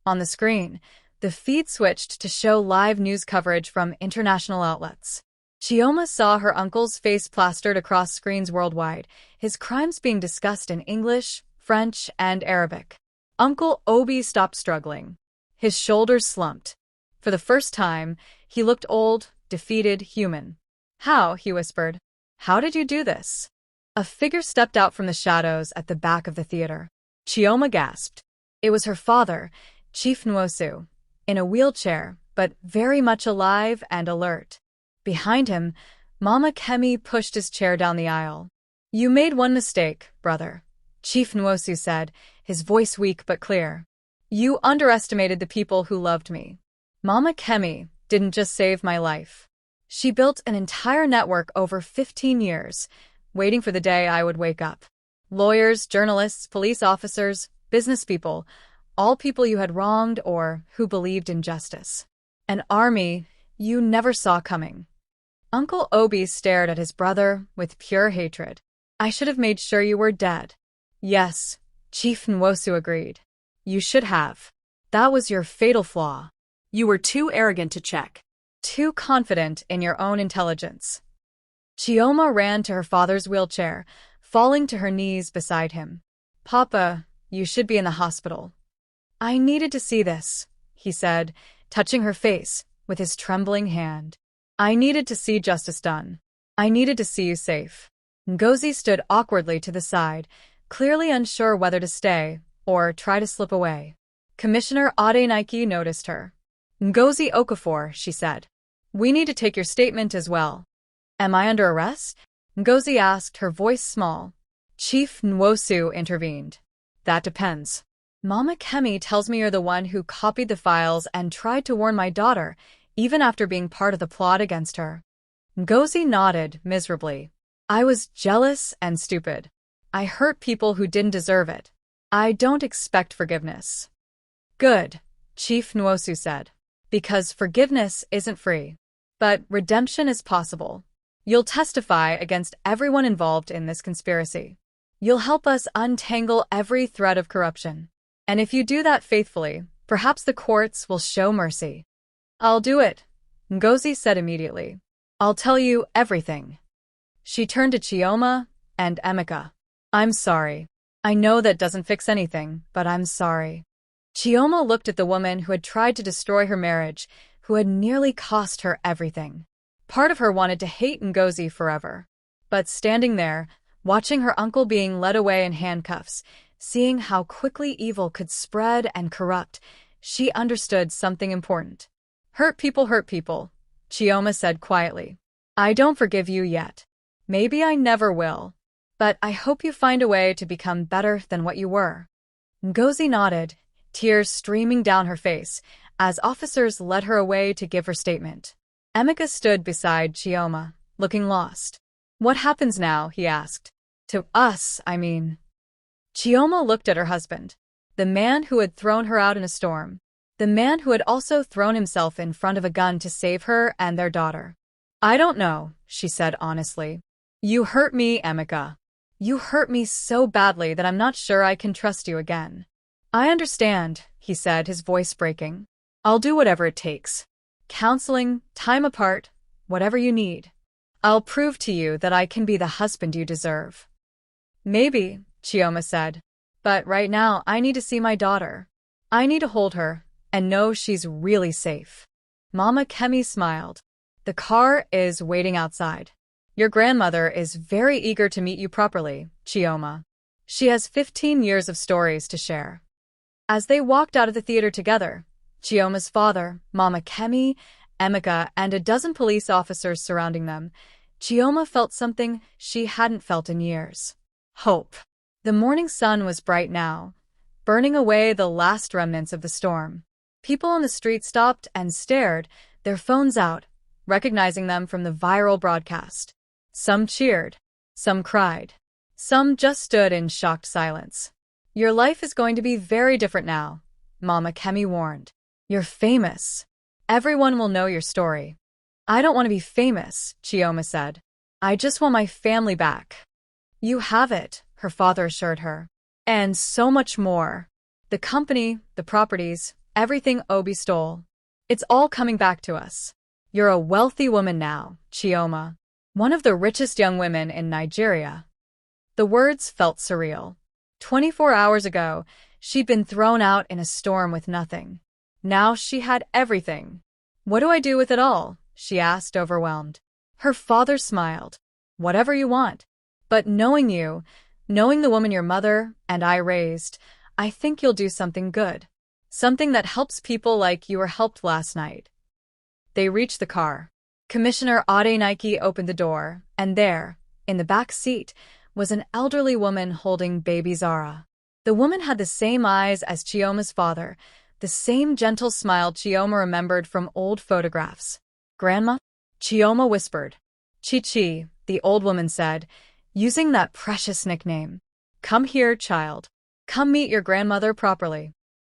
On the screen, the feed switched to show live news coverage from international outlets. Chioma saw her uncle's face plastered across screens worldwide, his crimes being discussed in English, French, and Arabic. Uncle Obi stopped struggling. His shoulders slumped. For the first time, he looked old, defeated, human. How? He whispered. How did you do this? A figure stepped out from the shadows at the back of the theater. Chioma gasped. It was her father, Chief Nwosu, in a wheelchair, but very much alive and alert. Behind him, Mama Kemi pushed his chair down the aisle. You made one mistake, brother, Chief Nwosu said, his voice weak but clear. You underestimated the people who loved me. Mama Kemi didn't just save my life. She built an entire network over 15 years, waiting for the day I would wake up. Lawyers, journalists, police officers, business people, all people you had wronged or who believed in justice. An army you never saw coming. Uncle Obi stared at his brother with pure hatred. I should have made sure you were dead. Yes, Chief Nwosu agreed. You should have. That was your fatal flaw. You were too arrogant to check. Too confident in your own intelligence. Chioma ran to her father's wheelchair, falling to her knees beside him. Papa, you should be in the hospital. I needed to see this, he said, touching her face with his trembling hand. I needed to see justice done. I needed to see you safe. Ngozi stood awkwardly to the side, clearly unsure whether to stay or try to slip away. Commissioner Adenike noticed her. Ngozi Okafor, she said. We need to take your statement as well. Am I under arrest? Ngozi asked, her voice small. Chief Nwosu intervened. That depends. Mama Kemi tells me you're the one who copied the files and tried to warn my daughter, even after being part of the plot against her. Ngozi nodded miserably. I was jealous and stupid. I hurt people who didn't deserve it. I don't expect forgiveness. Good, Chief Nwosu said. Because forgiveness isn't free. But redemption is possible. You'll testify against everyone involved in this conspiracy. You'll help us untangle every thread of corruption. And if you do that faithfully, perhaps the courts will show mercy. I'll do it, Ngozi said immediately. I'll tell you everything. She turned to Chioma and Emeka. I'm sorry. I know that doesn't fix anything, but I'm sorry. Chioma looked at the woman who had tried to destroy her marriage, who had nearly cost her everything. Part of her wanted to hate Ngozi forever. But standing there, watching her uncle being led away in handcuffs, seeing how quickly evil could spread and corrupt, she understood something important. Hurt people, Chioma said quietly. I don't forgive you yet. Maybe I never will. But I hope you find a way to become better than what you were. Ngozi nodded, tears streaming down her face, as officers led her away to give her statement. Emeka stood beside Chioma, looking lost. What happens now? He asked. To us, I mean. Chioma looked at her husband, the man who had thrown her out in a storm, the man who had also thrown himself in front of a gun to save her and their daughter. I don't know, she said honestly. You hurt me, Emeka. You hurt me so badly that I'm not sure I can trust you again. I understand, he said, his voice breaking. I'll do whatever it takes. Counseling, time apart, whatever you need. I'll prove to you that I can be the husband you deserve. Maybe, Chioma said. But right now I need to see my daughter. I need to hold her and know she's really safe. Mama Kemi smiled. The car is waiting outside. Your grandmother is very eager to meet you properly, Chioma. She has 15 years of stories to share. As they walked out of the theater together, Chioma's father, Mama Kemi, Emeka, and a dozen police officers surrounding them, Chioma felt something she hadn't felt in years. Hope. The morning sun was bright now, burning away the last remnants of the storm. People on the street stopped and stared, their phones out, recognizing them from the viral broadcast. Some cheered, some cried, some just stood in shocked silence. Your life is going to be very different now, Mama Kemi warned. You're famous. Everyone will know your story. I don't want to be famous, Chioma said. I just want my family back. You have it, her father assured her. And so much more. The company, the properties, everything Obi stole. It's all coming back to us. You're a wealthy woman now, Chioma. One of the richest young women in Nigeria. The words felt surreal. 24 hours ago, she'd been thrown out in a storm with nothing. Now she had everything. What do I do with it all? She asked, overwhelmed. Her father smiled. Whatever you want. But knowing you, knowing the woman your mother and I raised, I think you'll do something good. Something that helps people like you were helped last night. They reached the car. Commissioner Adenike opened the door, and there, in the back seat, was an elderly woman holding baby Zara. The woman had the same eyes as Chioma's father, the same gentle smile Chioma remembered from old photographs. Grandma? Chioma whispered. Chi-Chi, the old woman said, using that precious nickname. Come here, child. Come meet your grandmother properly.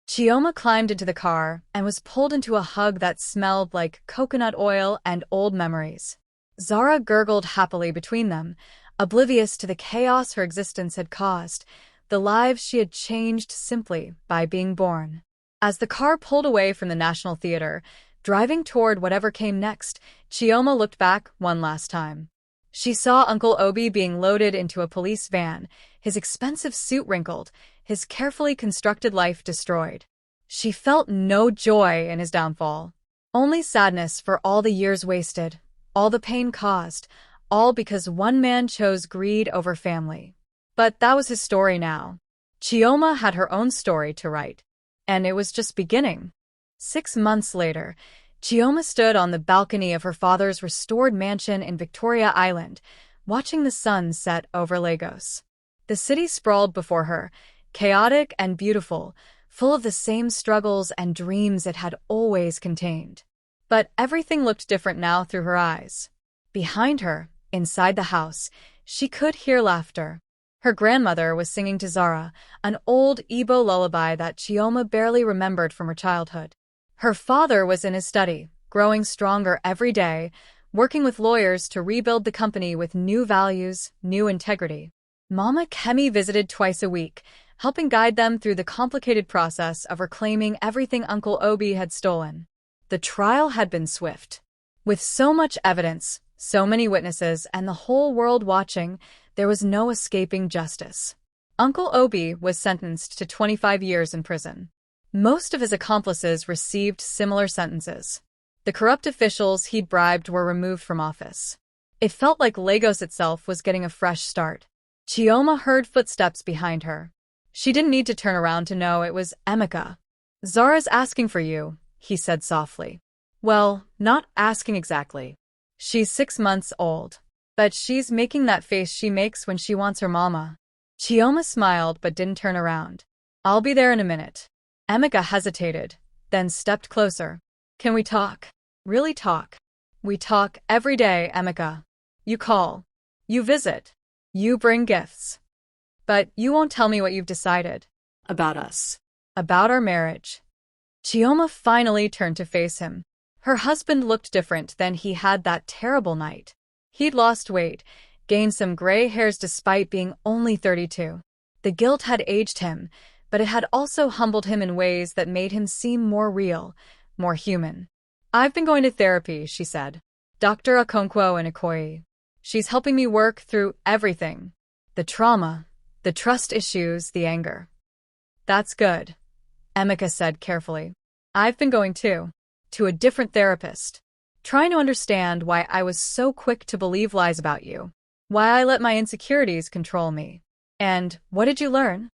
Chioma climbed into the car and was pulled into a hug that smelled like coconut oil and old memories. Zara gurgled happily between them, oblivious to the chaos her existence had caused, the lives she had changed simply by being born. As the car pulled away from the National Theater, driving toward whatever came next, Chioma looked back one last time. She saw Uncle Obi being loaded into a police van, his expensive suit wrinkled, his carefully constructed life destroyed. She felt no joy in his downfall, only sadness for all the years wasted, all the pain caused, all because one man chose greed over family. But that was his story now. Chioma had her own story to write, and it was just beginning. 6 months later, Chioma stood on the balcony of her father's restored mansion in Victoria Island, watching the sun set over Lagos. The city sprawled before her, chaotic and beautiful, full of the same struggles and dreams it had always contained. But everything looked different now through her eyes. Behind her, inside the house, she could hear laughter. Her grandmother was singing to Zara, an old Igbo lullaby that Chioma barely remembered from her childhood. Her father was in his study, growing stronger every day, working with lawyers to rebuild the company with new values, new integrity. Mama Kemi visited twice a week, helping guide them through the complicated process of reclaiming everything Uncle Obi had stolen. The trial had been swift. With so much evidence, so many witnesses, and the whole world watching, there was no escaping justice. Uncle Obi was sentenced to 25 years in prison. Most of his accomplices received similar sentences. The corrupt officials he'd bribed were removed from office. It felt like Lagos itself was getting a fresh start. Chioma heard footsteps behind her. She didn't need to turn around to know it was Emeka. Zara's asking for you, he said softly. Well, not asking exactly. She's 6 months old, but she's making that face she makes when she wants her mama. Chioma smiled but didn't turn around. I'll be there in a minute. Emeka hesitated, then stepped closer. Can we talk? Really talk? We talk every day, Emeka. You call. You visit. You bring gifts. But you won't tell me what you've decided. About us. About our marriage. Chioma finally turned to face him. Her husband looked different than he had that terrible night. He'd lost weight, gained some gray hairs despite being only 32. The guilt had aged him, but it had also humbled him in ways that made him seem more real, more human. I've been going to therapy, she said. Dr. Okonkwo in Ikoyi. She's helping me work through everything. The trauma, the trust issues, the anger. That's good, Emeka said carefully. I've been going too. To a different therapist. trying to understand why I was so quick to believe lies about you, why I let my insecurities control me. And what did you learn?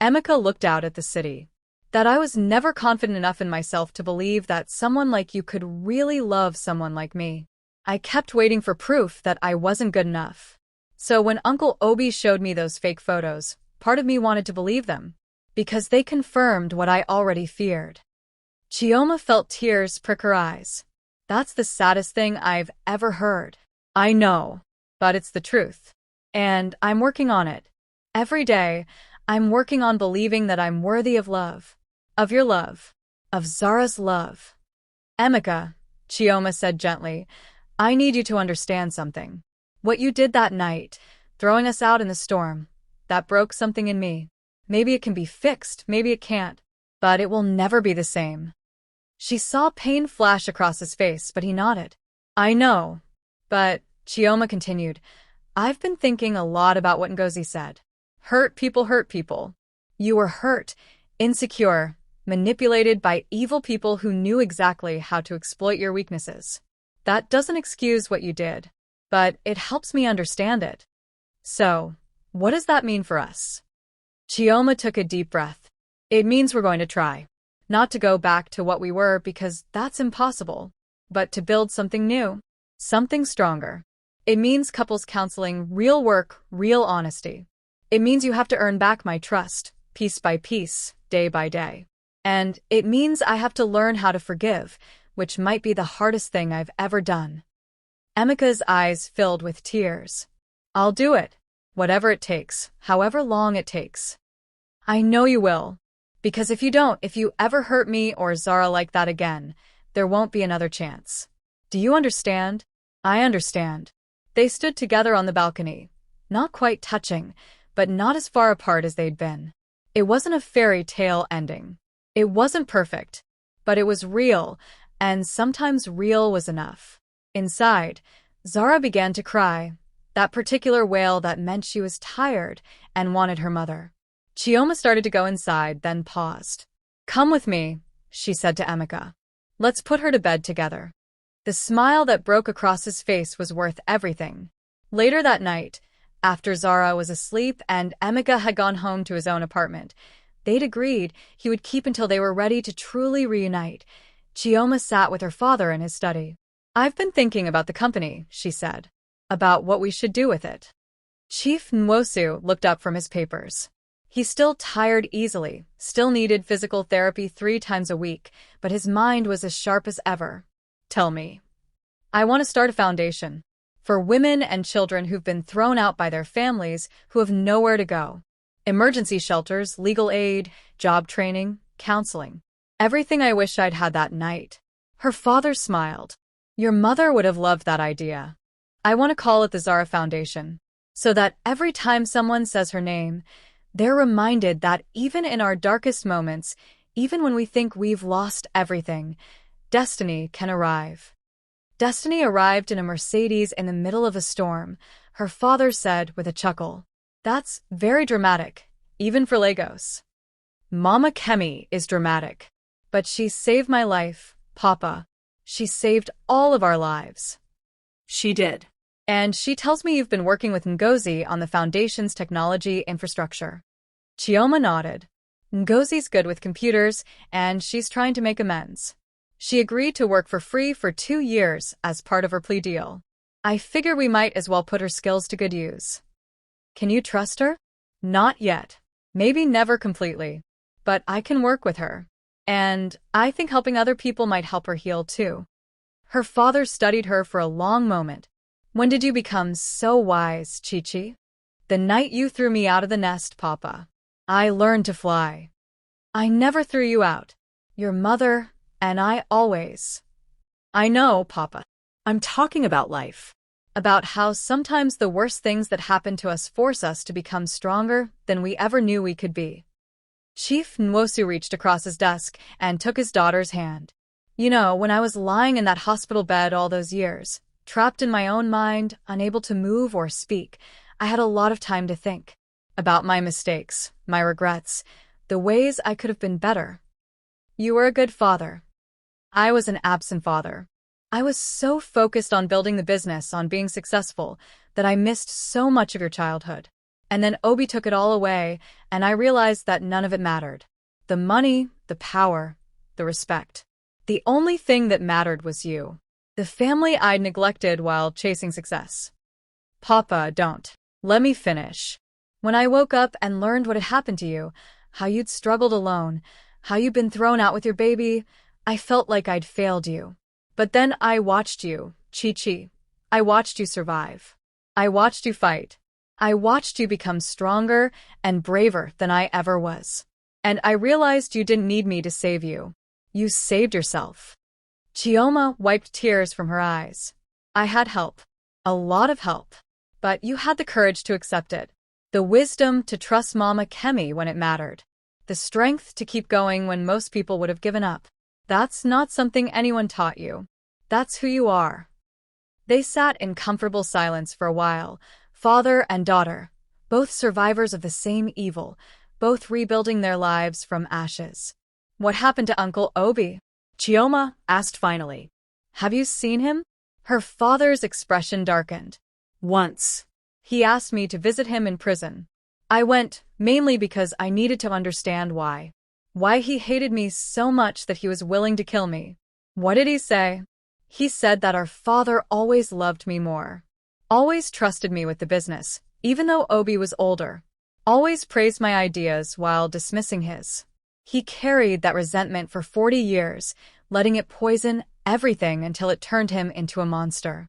Emeka looked out at the city. That I was never confident enough in myself to believe that someone like you could really love someone like me. I kept waiting for proof that I wasn't good enough. So when Uncle Obi showed me those fake photos, part of me wanted to believe them, because they confirmed what I already feared. Chioma felt tears prick her eyes. That's the saddest thing I've ever heard. I know, but it's the truth. And I'm working on it. Every day, I'm working on believing that I'm worthy of love. Of your love. Of Zara's love. Emeka, Chioma said gently, I need you to understand something. What you did that night, throwing us out in the storm, that broke something in me. Maybe it can be fixed, maybe it can't, but it will never be the same. She saw pain flash across his face, but he nodded. I know, but, Chioma continued, I've been thinking a lot about what Ngozi said. Hurt people hurt people. You were hurt, insecure, manipulated by evil people who knew exactly how to exploit your weaknesses. That doesn't excuse what you did, but it helps me understand it. So, what does that mean for us? Chioma took a deep breath. It means we're going to try. Not to go back to what we were because that's impossible, but to build something new, something stronger. It means couples counseling, real work, real honesty. It means you have to earn back my trust, piece by piece, day by day. And it means I have to learn how to forgive, which might be the hardest thing I've ever done. Emeka's eyes filled with tears. I'll do it. Whatever it takes, however long it takes. I know you will. Because if you don't, if you ever hurt me or Zara like that again, there won't be another chance. Do you understand? I understand. They stood together on the balcony, not quite touching, but not as far apart as they'd been. It wasn't a fairy tale ending. It wasn't perfect, but it was real, and sometimes real was enough. Inside, Zara began to cry, that particular wail that meant she was tired and wanted her mother. Chioma started to go inside, then paused. Come with me, she said to Emeka. Let's put her to bed together. The smile that broke across his face was worth everything. Later that night, after Zara was asleep and Emeka had gone home to his own apartment, they'd agreed he would keep until they were ready to truly reunite. Chioma sat with her father in his study. I've been thinking about the company, she said. About what we should do with it. Chief Nwosu looked up from his papers. He still tired easily, still needed physical therapy 3 times a week, but his mind was as sharp as ever. Tell me. I want to start a foundation. For women and children who've been thrown out by their families, who have nowhere to go. Emergency shelters, legal aid, job training, counseling. Everything I wish I'd had that night. Her father smiled. Your mother would have loved that idea. I want to call it the Zara Foundation, so that every time someone says her name, they're reminded that even in our darkest moments, even when we think we've lost everything, destiny can arrive. Destiny arrived in a Mercedes in the middle of a storm, her father said with a chuckle. That's very dramatic, even for Lagos. Mama Kemi is dramatic. But she saved my life, Papa. She saved all of our lives. She did. And she tells me you've been working with Ngozi on the Foundation's technology infrastructure. Chioma nodded. Ngozi's good with computers, and she's trying to make amends. She agreed to work for free for 2 years as part of her plea deal. I figure we might as well put her skills to good use. Can you trust her? Not yet. Maybe never completely. But I can work with her. And I think helping other people might help her heal too. Her father studied her for a long moment. When did you become so wise, Chi-Chi? The night you threw me out of the nest, Papa. I learned to fly. I never threw you out. Your mother and I always. I know, Papa. I'm talking about life. About how sometimes the worst things that happen to us force us to become stronger than we ever knew we could be. Chief Nwosu reached across his desk and took his daughter's hand. You know, when I was lying in that hospital bed all those years, trapped in my own mind, unable to move or speak, I had a lot of time to think. About my mistakes, my regrets, the ways I could have been better. You were a good father. I was an absent father. I was so focused on building the business, on being successful, that I missed so much of your childhood. And then Obi took it all away, and I realized that none of it mattered. The money, the power, the respect. The only thing that mattered was you. The family I'd neglected while chasing success. Papa, don't. Let me finish. When I woke up and learned what had happened to you, how you'd struggled alone, how you'd been thrown out with your baby, I felt like I'd failed you. But then I watched you, Chi-Chi. I watched you survive. I watched you fight. I watched you become stronger and braver than I ever was. And I realized you didn't need me to save you. You saved yourself. Chioma wiped tears from her eyes. I had help. A lot of help. But you had the courage to accept it. The wisdom to trust Mama Kemi when it mattered. The strength to keep going when most people would have given up. That's not something anyone taught you. That's who you are. They sat in comfortable silence for a while, father and daughter, both survivors of the same evil, both rebuilding their lives from ashes. What happened to Uncle Obi? Chioma asked finally. Have you seen him? Her father's expression darkened. Once. He asked me to visit him in prison. I went, mainly because I needed to understand why. Why he hated me so much that he was willing to kill me. What did he say? He said that our father always loved me more. Always trusted me with the business, even though Obi was older. Always praised my ideas while dismissing his. He carried that resentment for 40 years, letting it poison everything until it turned him into a monster.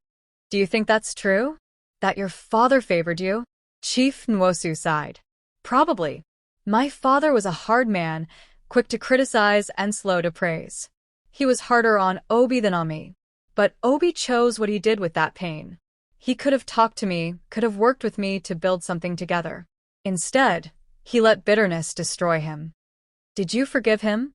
Do you think that's true? That your father favored you? Chief Nwosu sighed. Probably. My father was a hard man, quick to criticize and slow to praise. He was harder on Obi than on me. But Obi chose what he did with that pain. He could have talked to me, could have worked with me to build something together. Instead, he let bitterness destroy him. Did you forgive him?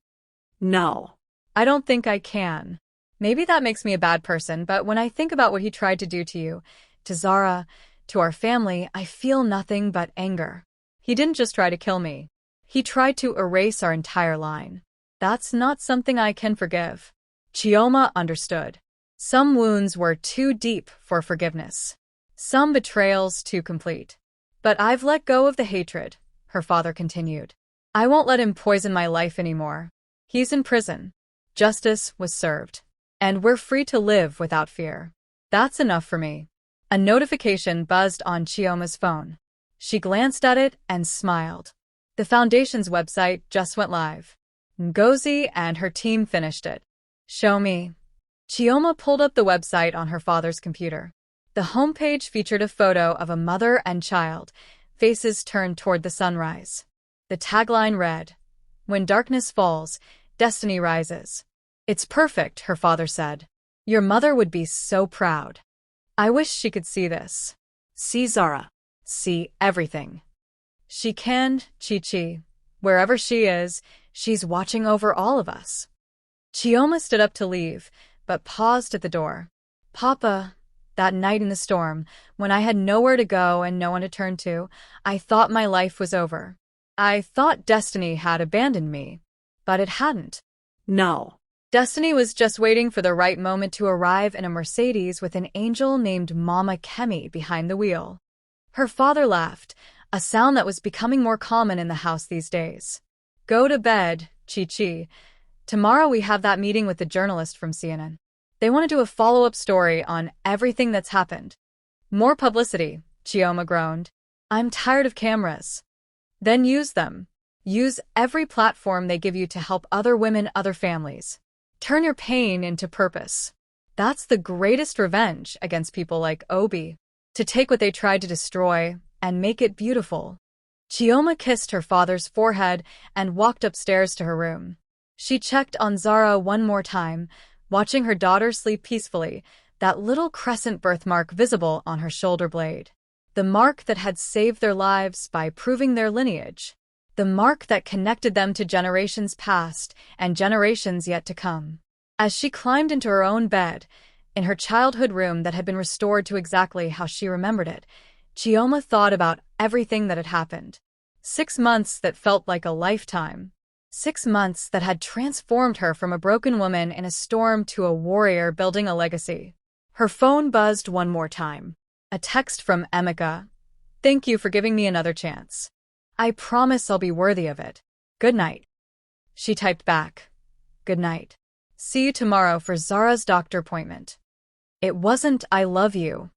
No. I don't think I can. Maybe that makes me a bad person, but when I think about what he tried to do to you, to Zara, to our family, I feel nothing but anger. He didn't just try to kill me. He tried to erase our entire line. That's not something I can forgive. Chioma understood. Some wounds were too deep for forgiveness. Some betrayals too complete. But I've let go of the hatred, her father continued. I won't let him poison my life anymore. He's in prison. Justice was served. And we're free to live without fear. That's enough for me. A notification buzzed on Chioma's phone. She glanced at it and smiled. The foundation's website just went live. Ngozi and her team finished it. Show me. Chioma pulled up the website on her father's computer. The homepage featured a photo of a mother and child, faces turned toward the sunrise. The tagline read, "When darkness falls, destiny rises." It's perfect, her father said. Your mother would be so proud. I wish she could see this. See Zara. See everything. She can, Chi-Chi. Wherever she is, she's watching over all of us. Chioma stood up to leave, but paused at the door. Papa, that night in the storm, when I had nowhere to go and no one to turn to, I thought my life was over. I thought destiny had abandoned me. But it hadn't. No. Destiny was just waiting for the right moment to arrive in a Mercedes with an angel named Mama Kemi behind the wheel. Her father laughed, a sound that was becoming more common in the house these days. Go to bed, Chi-Chi. Tomorrow we have that meeting with the journalist from CNN. They want to do a follow-up story on everything that's happened. More publicity, Chioma groaned. I'm tired of cameras. Then use them. Use every platform they give you to help other women, other families. Turn your pain into purpose. That's the greatest revenge against people like Obi. To take what they tried to destroy and make it beautiful. Chioma kissed her father's forehead and walked upstairs to her room. She checked on Zara one more time, watching her daughter sleep peacefully, that little crescent birthmark visible on her shoulder blade. The mark that had saved their lives by proving their lineage. The mark that connected them to generations past and generations yet to come. As she climbed into her own bed, in her childhood room that had been restored to exactly how she remembered it, Chioma thought about everything that had happened. 6 months that felt like a lifetime. 6 months that had transformed her from a broken woman in a storm to a warrior building a legacy. Her phone buzzed one more time. A text from Emeka. "Thank you for giving me another chance. I promise I'll be worthy of it. Good night." She typed back. "Good night. See you tomorrow for Zara's doctor appointment." It wasn't "I love you."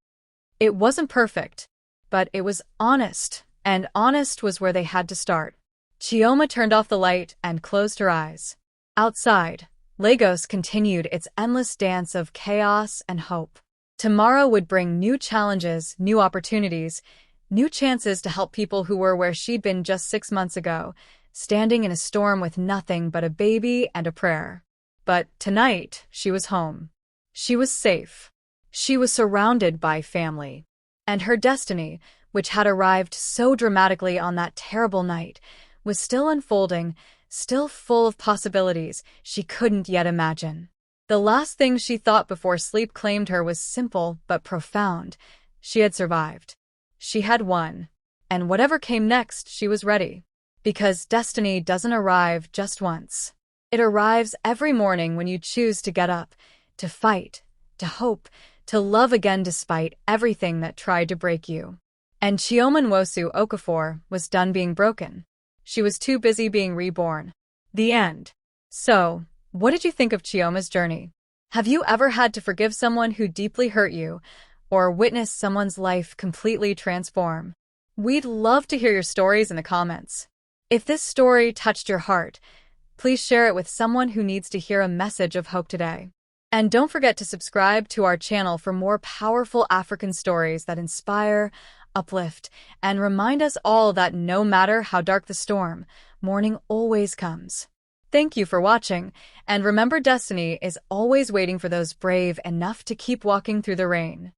It wasn't perfect, but it was honest, and honest was where they had to start. Chioma turned off the light and closed her eyes. Outside, Lagos continued its endless dance of chaos and hope. Tomorrow would bring new challenges, new opportunities, new chances to help people who were where she'd been just 6 months ago, standing in a storm with nothing but a baby and a prayer. But tonight, she was home. She was safe. She was surrounded by family. And her destiny, which had arrived so dramatically on that terrible night, was still unfolding, still full of possibilities she couldn't yet imagine. The last thing she thought before sleep claimed her was simple but profound. She had survived. She had won. And whatever came next, she was ready. Because destiny doesn't arrive just once. It arrives every morning when you choose to get up, to fight, to hope, to love again despite everything that tried to break you. And Chioma Nwosu Okafor was done being broken. She was too busy being reborn. The end. So, what did you think of Chioma's journey? Have you ever had to forgive someone who deeply hurt you, or witness someone's life completely transform? We'd love to hear your stories in the comments. If this story touched your heart, please share it with someone who needs to hear a message of hope today. And don't forget to subscribe to our channel for more powerful African stories that inspire, uplift, and remind us all that no matter how dark the storm, morning always comes. Thank you for watching, and remember, destiny is always waiting for those brave enough to keep walking through the rain.